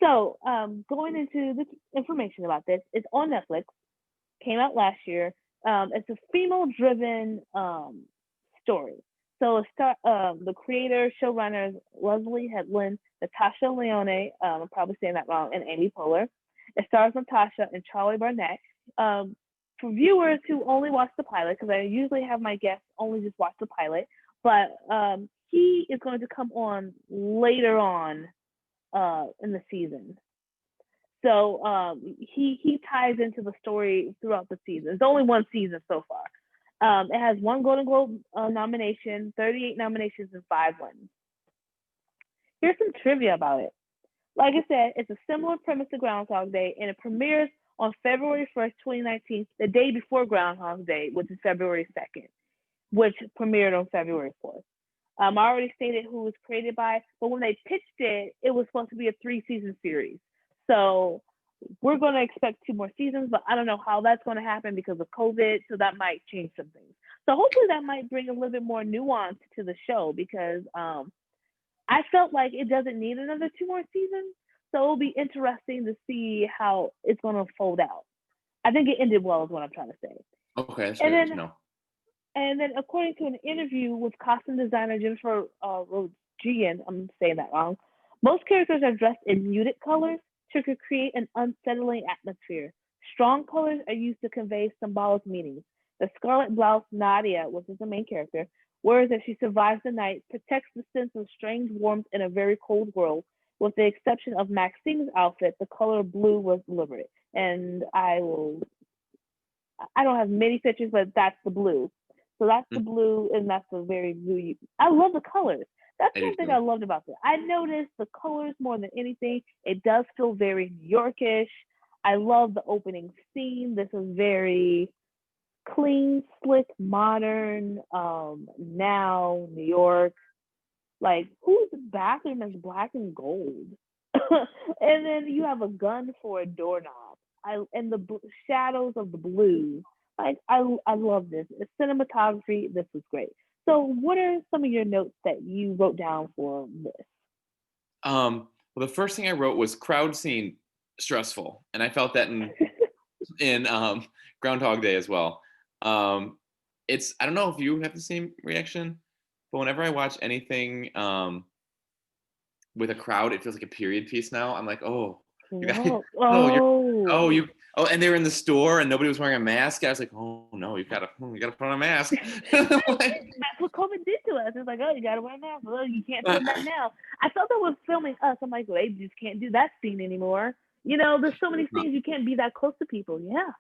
So, going into the information about this, it's on Netflix. Came out last year. It's a female-driven story. So the creator, showrunners, Leslie Headland, Natasha Lyonne, I'm probably saying that wrong, and Amy Poehler. It stars Natasha and Charlie Barnett. For viewers who only watch the pilot, because I usually have my guests only just watch the pilot, but he is going to come on later on in the season. So he ties into the story throughout the season. It's only one season so far. It has 1 Golden Globe nomination, 38 nominations, and 5 wins. Here's some trivia about it. Like I said, it's a similar premise to Groundhog Day, and it premieres on February 1st, 2019, the day before Groundhog Day, which is February 2nd, which premiered on February 4th. I already stated who it was created by, but when they pitched it, it was supposed to be a 3-season series. So we're going to expect 2 more seasons, but I don't know how that's going to happen because of COVID, so that might change some things. So hopefully that might bring a little bit more nuance to the show because I felt like it doesn't need another 2 more seasons. So it'll be interesting to see how it's going to fold out. I think it ended well, is what I'm trying to say. Okay, that's And good then to know. and then, according to an interview with costume designer Jennifer Rogian, I'm saying that wrong, most characters are dressed in muted colors to create an unsettling atmosphere. Strong colors are used to convey symbolic meanings. The scarlet blouse Nadia, which is the main character, wears as she survives the night, protects the sense of strange warmth in a very cold world. With the exception of Maxine's outfit, the color blue was deliberate. And I don't have many pictures, but that's the blue. So that's the blue, and that's the very blue. I love the colors. That's one thing I loved about it. I noticed the colors more than anything. It does feel very New Yorkish. I love the opening scene. This is very clean, slick, modern, now New York. Like, whose bathroom is black and gold? And then you have a gun for a doorknob. And the shadows of the blue. Like, I love this. It's cinematography. This is great. So, what are some of your notes that you wrote down for this? Well, the first thing I wrote was crowd scene stressful, and I felt that in Groundhog Day as well. It's I don't know if you have the same reaction, but whenever I watch anything with a crowd, it feels like a period piece now. I'm like, oh, you guys, and they were in the store and nobody was wearing a mask. I was like, oh no, you gotta put on a mask. That's what COVID did to us. It's like, oh, you gotta wear a mask. Oh, you can't film that now. I felt that was filming us. I'm like, well, they just can't do that scene anymore. You know, there's so many scenes you can't be that close to people. Yeah.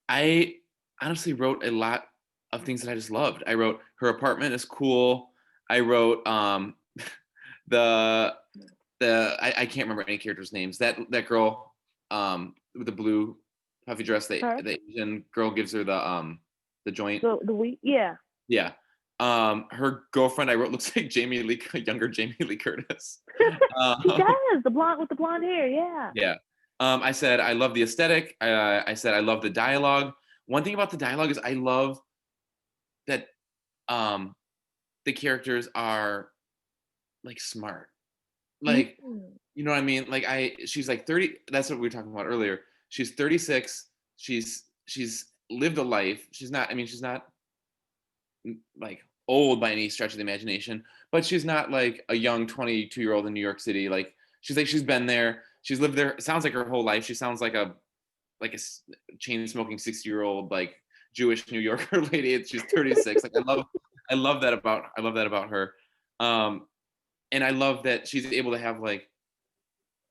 I honestly wrote a lot of things that I just loved. I wrote her apartment is cool. I wrote I can't remember any characters' names. That girl with the blue puffy dress, the Asian girl gives her the joint. Yeah. Yeah. Her girlfriend I wrote looks like younger Jamie Lee Curtis. She does, the blonde with the blonde hair, yeah. Yeah. I said I love the aesthetic. I said I love the dialogue. One thing about the dialogue is I love that the characters are like smart. Like, you know what I mean? Like she's like 30. That's what we were talking about earlier. She's 36. She's lived a life. She's not like old by any stretch of the imagination, but she's not like a young 22-year-old in New York City. Like she's been there. She's lived there. It sounds like her whole life. She sounds like a chain smoking 60-year-old like Jewish New Yorker lady. She's 36. Like I love that about her. And I love that she's able to have like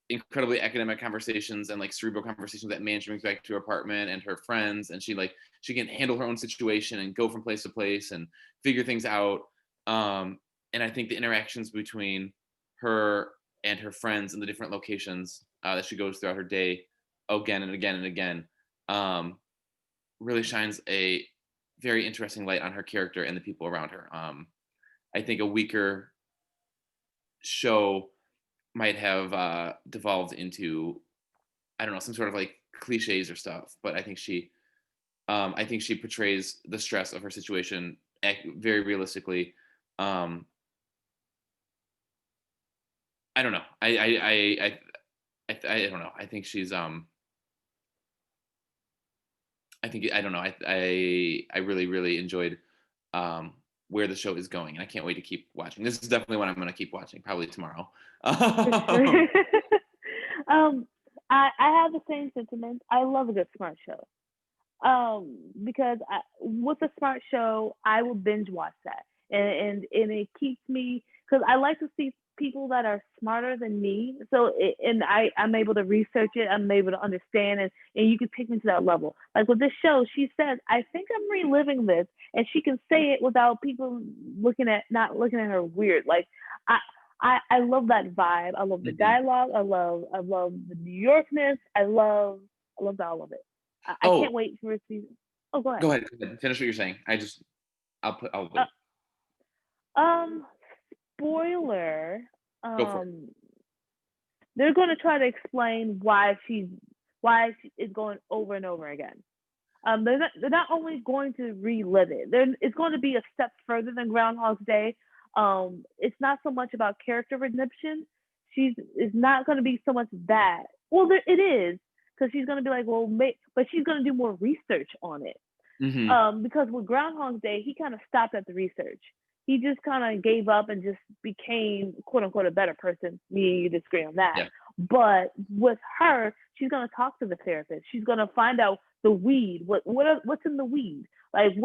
incredibly academic conversations and like cerebral conversations that man brings back to her apartment and her friends, and she can handle her own situation and go from place to place and figure things out. And I think the interactions between her and her friends in the different locations that she goes throughout her day again and again and again really shines a very interesting light on her character and the people around her. I think a weaker show might have devolved into, I don't know, some sort of like cliches or stuff, but I think she portrays the stress of her situation very realistically. I don't know. I don't know. I think she's I think I don't know. I really enjoyed where the show is going, and I can't wait to keep watching. This is definitely one I'm going to keep watching, probably tomorrow. I have the same sentiments. I love a good smart show. Because with a smart show, I will binge watch that, and it keeps me, because I like to see people that are smarter than me. So and I'm able to research it. I'm able to understand it, and you can take me to that level. Like with this show, she says, "I think I'm reliving this," and she can say it without people not looking at her weird. Like I. I love that vibe. I love the Mhm. dialogue. I love the New Yorkness. I love all of it. I can't Oh, wait for a season. Oh, go ahead. go ahead. Go ahead. Finish what you're saying. I'll Uh, wait. um, spoiler. Go for it. Um, they're going to try to explain why she is going over and over again. They're not only going to relive it. It's going to be a step further than Groundhog's Day. It's not so much about character redemption. It's not going to be so much that. Well, it is because she's going to be like, well, but she's going to do more research on it. Hmm. Because with Groundhog Day, he kind of stopped at the research. He just kind of gave up and just became quote unquote a better person. Me and you disagree on that. Yeah. But with her, she's gonna talk to the therapist. She's gonna find out the weed. What's in the weed? Like Hmm.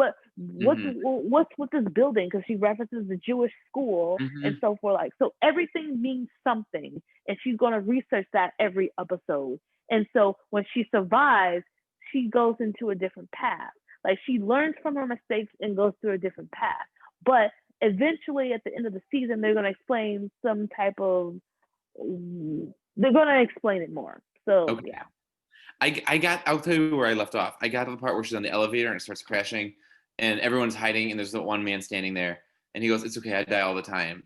what's with this building? Because she references the Jewish school and Hmm. so forth. Like so, everything means something, and she's gonna research that every episode. And so when she survives, she goes into a different path. Like she learns from her mistakes and goes through a different path. But eventually, at the end of the season, they're going to explain some type of. They're going to explain it more. So Okay. yeah, I'll tell you where I left off. I got to the part where she's on the elevator and it starts crashing and everyone's hiding and there's the one man standing there and he goes, "It's okay, I die all the time."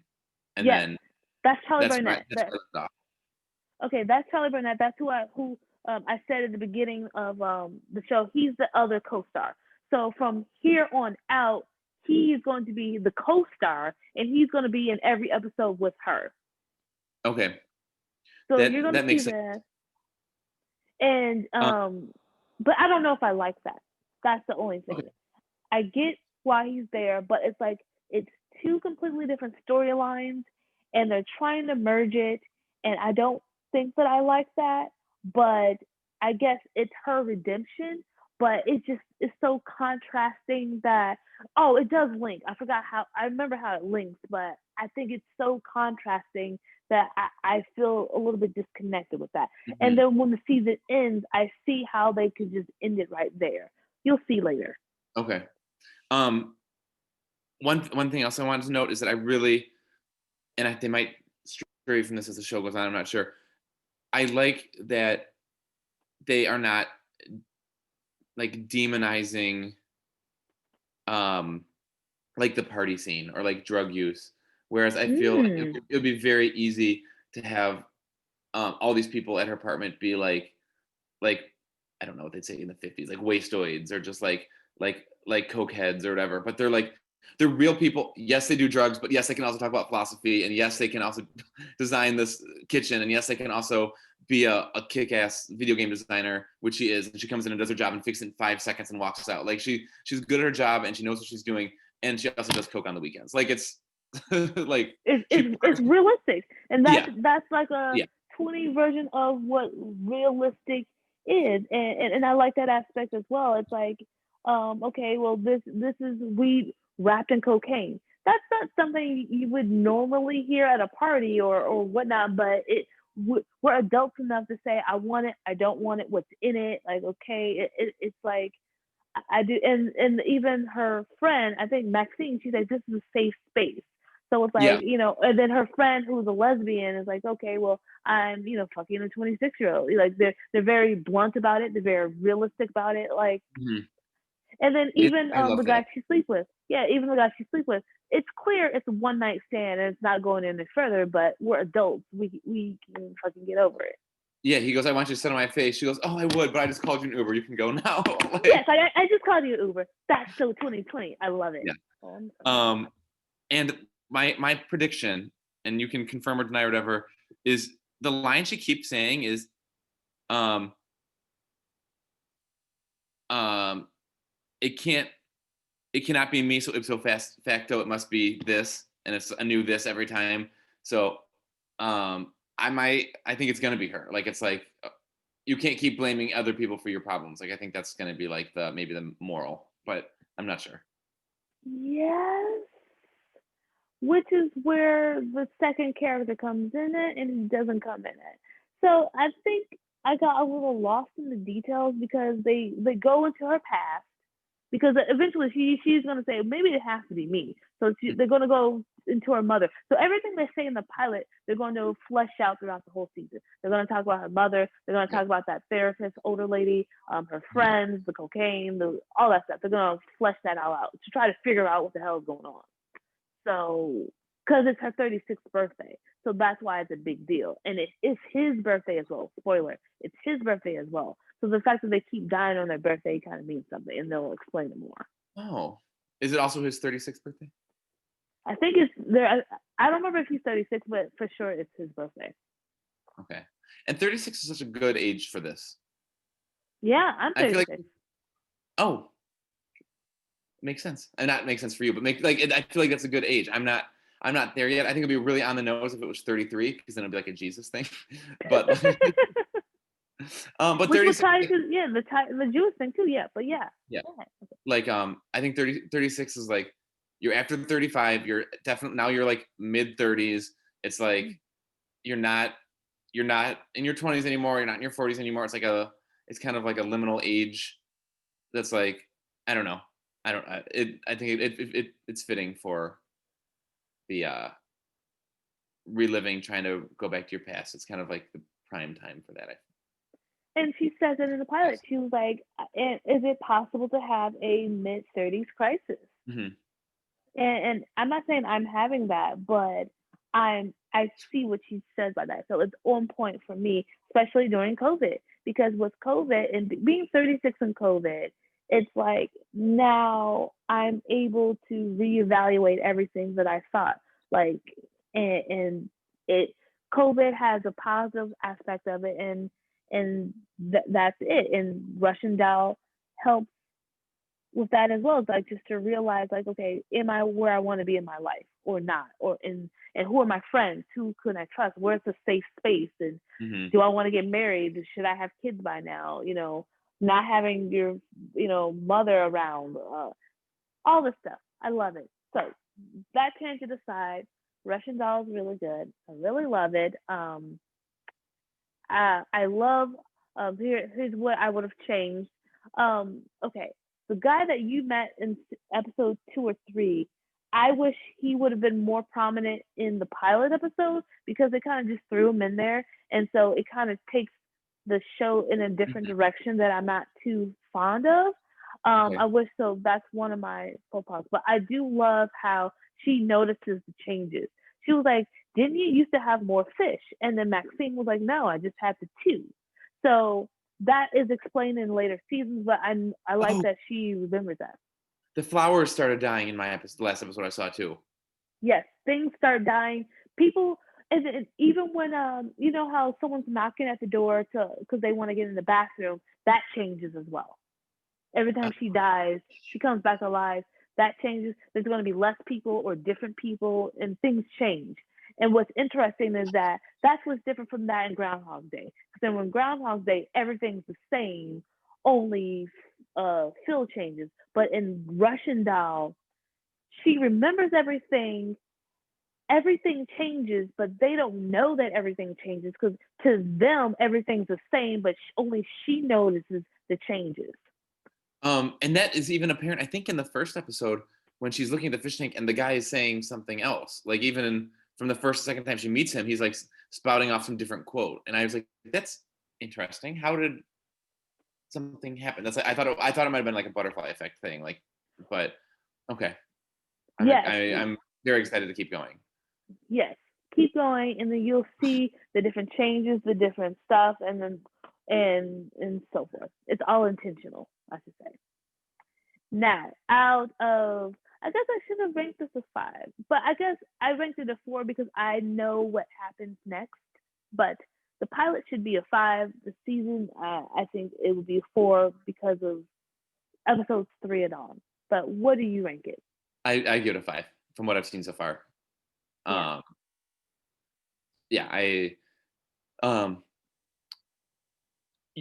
And yes, then that's Charlie Burnett. that's where I left off. Okay, that's Charlie Burnett. That's who I said at the beginning of the show. He's the other co-star. So from here on out, he's going to be the co-star, and he's going to be in every episode with her. Okay. So you're going to That see makes sense. that. And Um, but I don't know if I like that. That's the only thing. okay. I get why he's there, but it's like it's two completely different storylines, and they're trying to merge it, and I don't think that I like that. But I guess it's her redemption, but it's so contrasting that it does link. I remember how it links, but I think it's so contrasting that I feel a little bit disconnected with that. And Mhm. then when the season ends, I see how they could just end it right there. You'll see later. Okay. Um, one thing else I wanted to note is that I really, they might stray from this as the show goes on. I'm not sure. I like that they are not like demonizing um like the party scene or like drug use. Whereas I feel like Mm. it would be very easy to have all these people at her apartment be like I don't know what they'd say in the 50s, like wastoids or just like coke heads or whatever. But they're real people. Yes, they do drugs, but yes, they can also talk about philosophy, and yes, they can also design this kitchen, and yes, they can also be a kick-ass video game designer, which she is. And she comes in and does her job and fixes it in 5 seconds and walks out. Like she's good at her job and she knows what she's doing, and she also does coke on the weekends. Like it's like she It's realistic, and yeah, that's like a yeah. 20 version of what realistic is, and I like that aspect as well. It's like, okay, well this is weed wrapped in cocaine. That's not something you would normally hear at a party or whatnot, but we're adults enough to say, I want it, I don't want it, what's in it. Like, okay, it's like I do, and even her friend, I think Maxine, she's like, this is a safe space. So it's Yeah. like, and then her friend who's a lesbian is like, okay, well, I'm, fucking a 26-year-old. Like they're very blunt about it. They're very realistic about it. Like, Mhm. and then even I the love that. guy she sleep with, yeah, even the guy she sleep with, it's clear it's a one night stand and it's not going any further. But we're adults. We can fucking get over it. Yeah, he goes, "I want you to sit on my face." She goes, "Oh, I would, but I just called you an Uber. You can go now." Yes, Like, I just called you Uber. That's so 2020. I love it. yeah. Oh, I'm sorry. Um, and my prediction, and you can confirm or deny or whatever, is the line she keeps saying is, um, um, it can't, it cannot be me. So ipso facto, it must be this, and it's a new this every time. So, I think it's gonna be her. Like, it's like you can't keep blaming other people for your problems. Like, I think that's gonna be like maybe the moral, but I'm not sure. Yes, which is where the second character comes in it and he doesn't come in it. So I think I got a little lost in the details because they go into her past because eventually she's gonna say maybe it has to be me. So they're gonna go into her mother. So everything they say in the pilot, they're going to flesh out throughout the whole season. They're gonna talk about her mother. They're gonna talk about that therapist, older lady, her friends, the cocaine, all that stuff. They're gonna flesh that all out to try to figure out what the hell is going on. So, because it's her 36th birthday. So that's why it's a big deal. And it's his birthday as well. Spoiler, it's his birthday as well. So the fact that they keep dying on their birthday kind of means something, and they'll explain it more. Oh, is it also his 36th birthday? I think it's there. I don't remember if he's 36, but for sure it's his birthday. Okay. And 36 is such a good age for this. Yeah, I'm 36. I feel like, oh, makes sense. And not makes sense for you, but I feel like that's a good age. I'm not there yet. I think it'd be really on the nose if it was 33, because then it'd be like a Jesus thing. But but which 36, ties to the Jewish thing too. Yeah, but yeah. Yeah. Like I think 36 is like you're after 35. You're definitely now you're like mid 30s. It's like you're not in your 20s anymore. You're not in your 40s anymore. It's kind of like a liminal age. That's like I don't know. I think it's fitting for the reliving, trying to go back to your past. It's kind of like the prime time for that. And she says it in the pilot. She was like, "Is it possible to have a mid-30s crisis?" Mm-hmm. And I'm not saying I'm having that, but I see what she says by that. So it's on point for me, especially during COVID, because with COVID and being 36 in COVID, it's like now I'm able to reevaluate everything that I thought. Like, and it COVID has a positive aspect of it, and that's it. And Russian Doll helps with that as well. It's like just to realize, like, okay, am I where I want to be in my life or not? And who are my friends? Who can I trust? Where's the safe space? And do I want to get married? Should I have kids by now? Not having your mother around, all this stuff. I love it. So that tangent aside, Russian Doll is really good. I really love it. I love. Here's what I would have changed. Okay, the guy that you met in episode 2 or 3, I wish he would have been more prominent in the pilot episode because they kind of just threw him in there, and so it kind of takes the show in a different direction that I'm not too fond of. Okay. I wish so. That's one of my faux pas. But I do love how she notices the changes. She was like, "Didn't you used to have more fish?" And then Maxine was like, "No, I just had the 2." So that is explained in later seasons, but I like that she remembers that. The flowers started dying in my the last episode I saw too. Yes, things start dying. People, and even when you know how someone's knocking at the door because they want to get in the bathroom, that changes as well. Every time she dies, she comes back alive. That changes. There's going to be less people or different people, and things change. And what's interesting is that's what's different from that in Groundhog Day. Because then when Groundhog Day, everything's the same, only Phil changes. But in Russian Doll, she remembers everything. Everything changes, but they don't know that everything changes because to them everything's the same, but only she notices the changes. And that is even apparent, I think, in the first episode when she's looking at the fish tank and the guy is saying something else. Like even from the first, second time she meets him, he's like spouting off some different quote, and I was like, "That's interesting. How did something happen?" That's like I thought it might have been like a butterfly effect thing, like, but okay. I'm very excited to keep going. Yes, keep going, and then you'll see the different changes, the different stuff, and then and so forth. It's all intentional, I should say. Now, out of, I guess I should have ranked this a 5, but I guess I ranked it a 4 because I know what happens next. But the pilot should be a 5. The season, I think it would be a 4 because of episodes 3 and on. But what do you rank it? I give it a 5 from what I've seen so far. Yeah,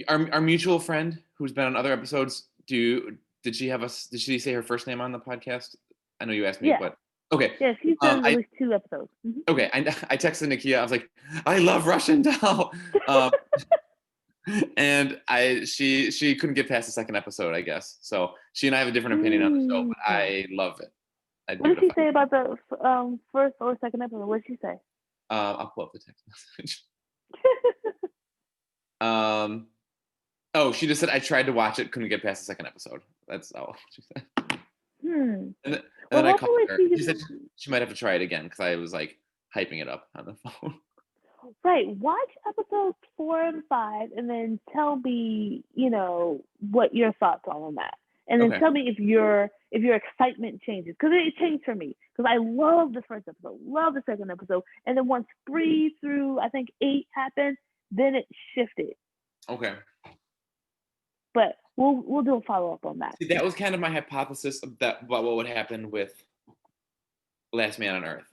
our mutual friend who's been on other episodes, did she say her first name on the podcast? I know you asked me, but Okay. Yeah, she's done at I least 2 episodes. okay. I texted Nakia. I was like, I love Russian Doll. Um, and she couldn't get past the second episode, I guess. So she and I have a different opinion on the show, but I love it. I'd What give did it a she 5. say about the first or second episode? What did she say? I'll pull up the text message. Um, oh, she just said I tried to watch it, couldn't get past the second episode. That's all she said. Hmm. And Well, then I called hopefully her. she She said can. she might have to try it again because I was like hyping it up on the phone. Right. Watch episodes 4 and 5, and then tell me, what your thoughts are on that, and then Okay. tell me if your excitement changes, because it changed for me. Because I love the first episode, love the second episode, and then once 3 through I think 8 happened, then it shifted. Okay. But we'll do a follow up on that. See, that was kind of my hypothesis about what would happen with Last Man on Earth.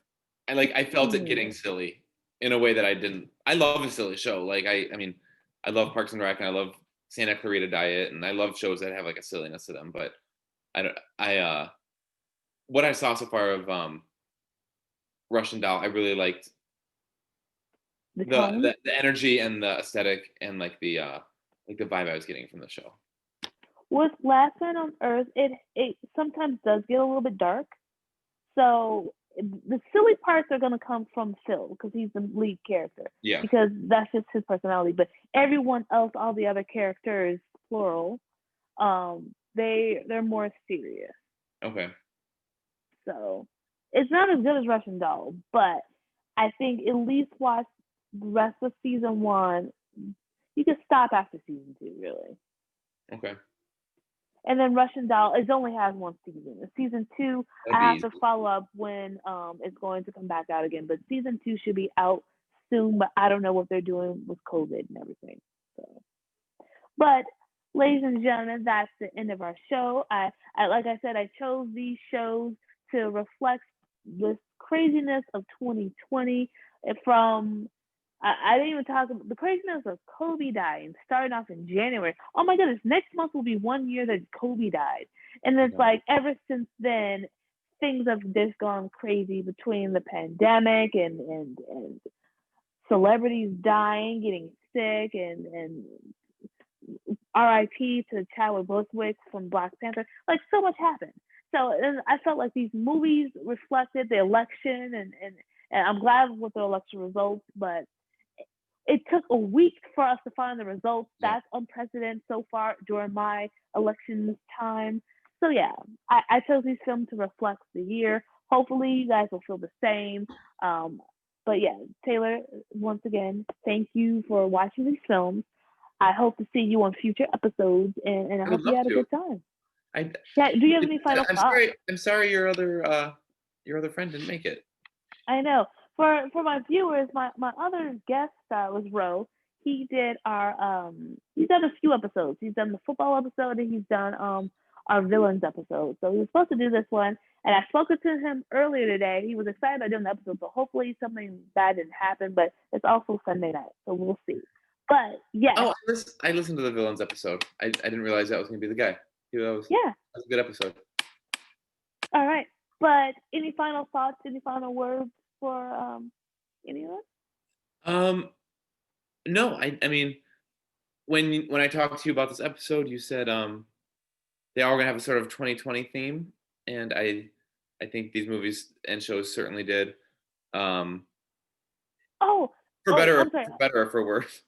I felt it getting silly in a way that I didn't. I love a silly show. I mean, I love Parks and Rec, and I love Santa Clarita Diet, and I love shows that have like a silliness to them. But I don't. What I saw so far of Russian Doll, I really liked The tone the energy and the aesthetic and the vibe I was getting from the show. with Last Man on Earth, it sometimes does get a little bit dark. So the silly parts are going to come from Phil because he's the lead character. Yeah. Because that's just his personality. But everyone else, all the other characters, plural, they're more serious. Okay. So it's not as good as Russian Doll, but I think at least watch the rest of season 1. You can stop after season 2, really. Okay. And then Russian Doll, it only has 1 season. In season 2, That'd I be have easy. to follow up when it's going to come back out again. But season 2 should be out soon, but I don't know what they're doing with COVID and everything. So, but ladies and gentlemen, that's the end of our show. I like I said, I chose these shows to reflect this craziness of 2020 from I didn't even talk about the craziness of Kobe dying, starting off in January. Oh my goodness, next month will be 1 year that Kobe died. And it's like ever since then, things have just gone crazy between the pandemic and celebrities dying, getting sick, and RIP to Chadwick Boseman from Black Panther. Like so much happened. So and I felt like these movies reflected the election, and I'm glad with the election results, but it took a week for us to find the results. That's unprecedented so far during my election time. So yeah, I chose these films to reflect the year. Hopefully you guys will feel the same. But yeah, Taylor, once again, thank you for watching these films. I hope to see you on future episodes, and I I hope would you love had a to. good time. Yeah, do you have any final thoughts? I'm sorry your other friend didn't make it. I know. For my viewers, my other guest was Ro. He did he's done a few episodes. He's done the football episode and he's done our villains episode. So he was supposed to do this one, and I spoke to him earlier today. He was excited about doing the episode, so hopefully something bad didn't happen. But it's also Sunday night, so we'll see. But yes. Oh, I listened to the villains episode. I didn't realize that was gonna be the guy. That was a good episode. All right. But any final thoughts? Any final words for anyone? No. I mean, when I talked to you about this episode, you said they are gonna have a sort of 2020 theme, and I think these movies and shows certainly did. For better, I'm sorry. for better or for worse.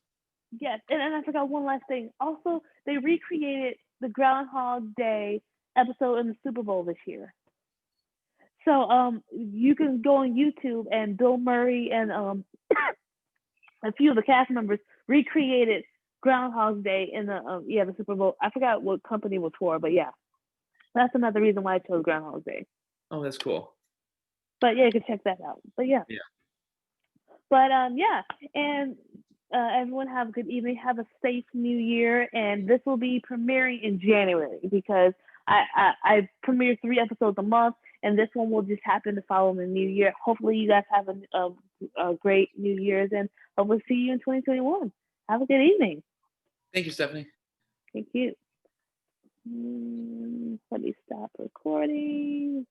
Yes, and I forgot one last thing. Also, they recreated the Groundhog Day episode in the Super Bowl this year. So you can go on YouTube, and Bill Murray and a few of the cast members recreated Groundhog Day in the Super Bowl. I forgot what company it was for, but yeah, that's another reason why I chose Groundhog Day. Oh, that's cool. But yeah, you can check that out. But yeah. But yeah, and everyone have a good evening. Have a safe New Year, and this will be premiering in January because I premiere 3 episodes a month, and this one will just happen to follow the New Year. Hopefully, you guys have a great New Year's, and hopefully see you in 2021. Have a good evening. Thank you, Stephanie. Thank you. Let me stop recording.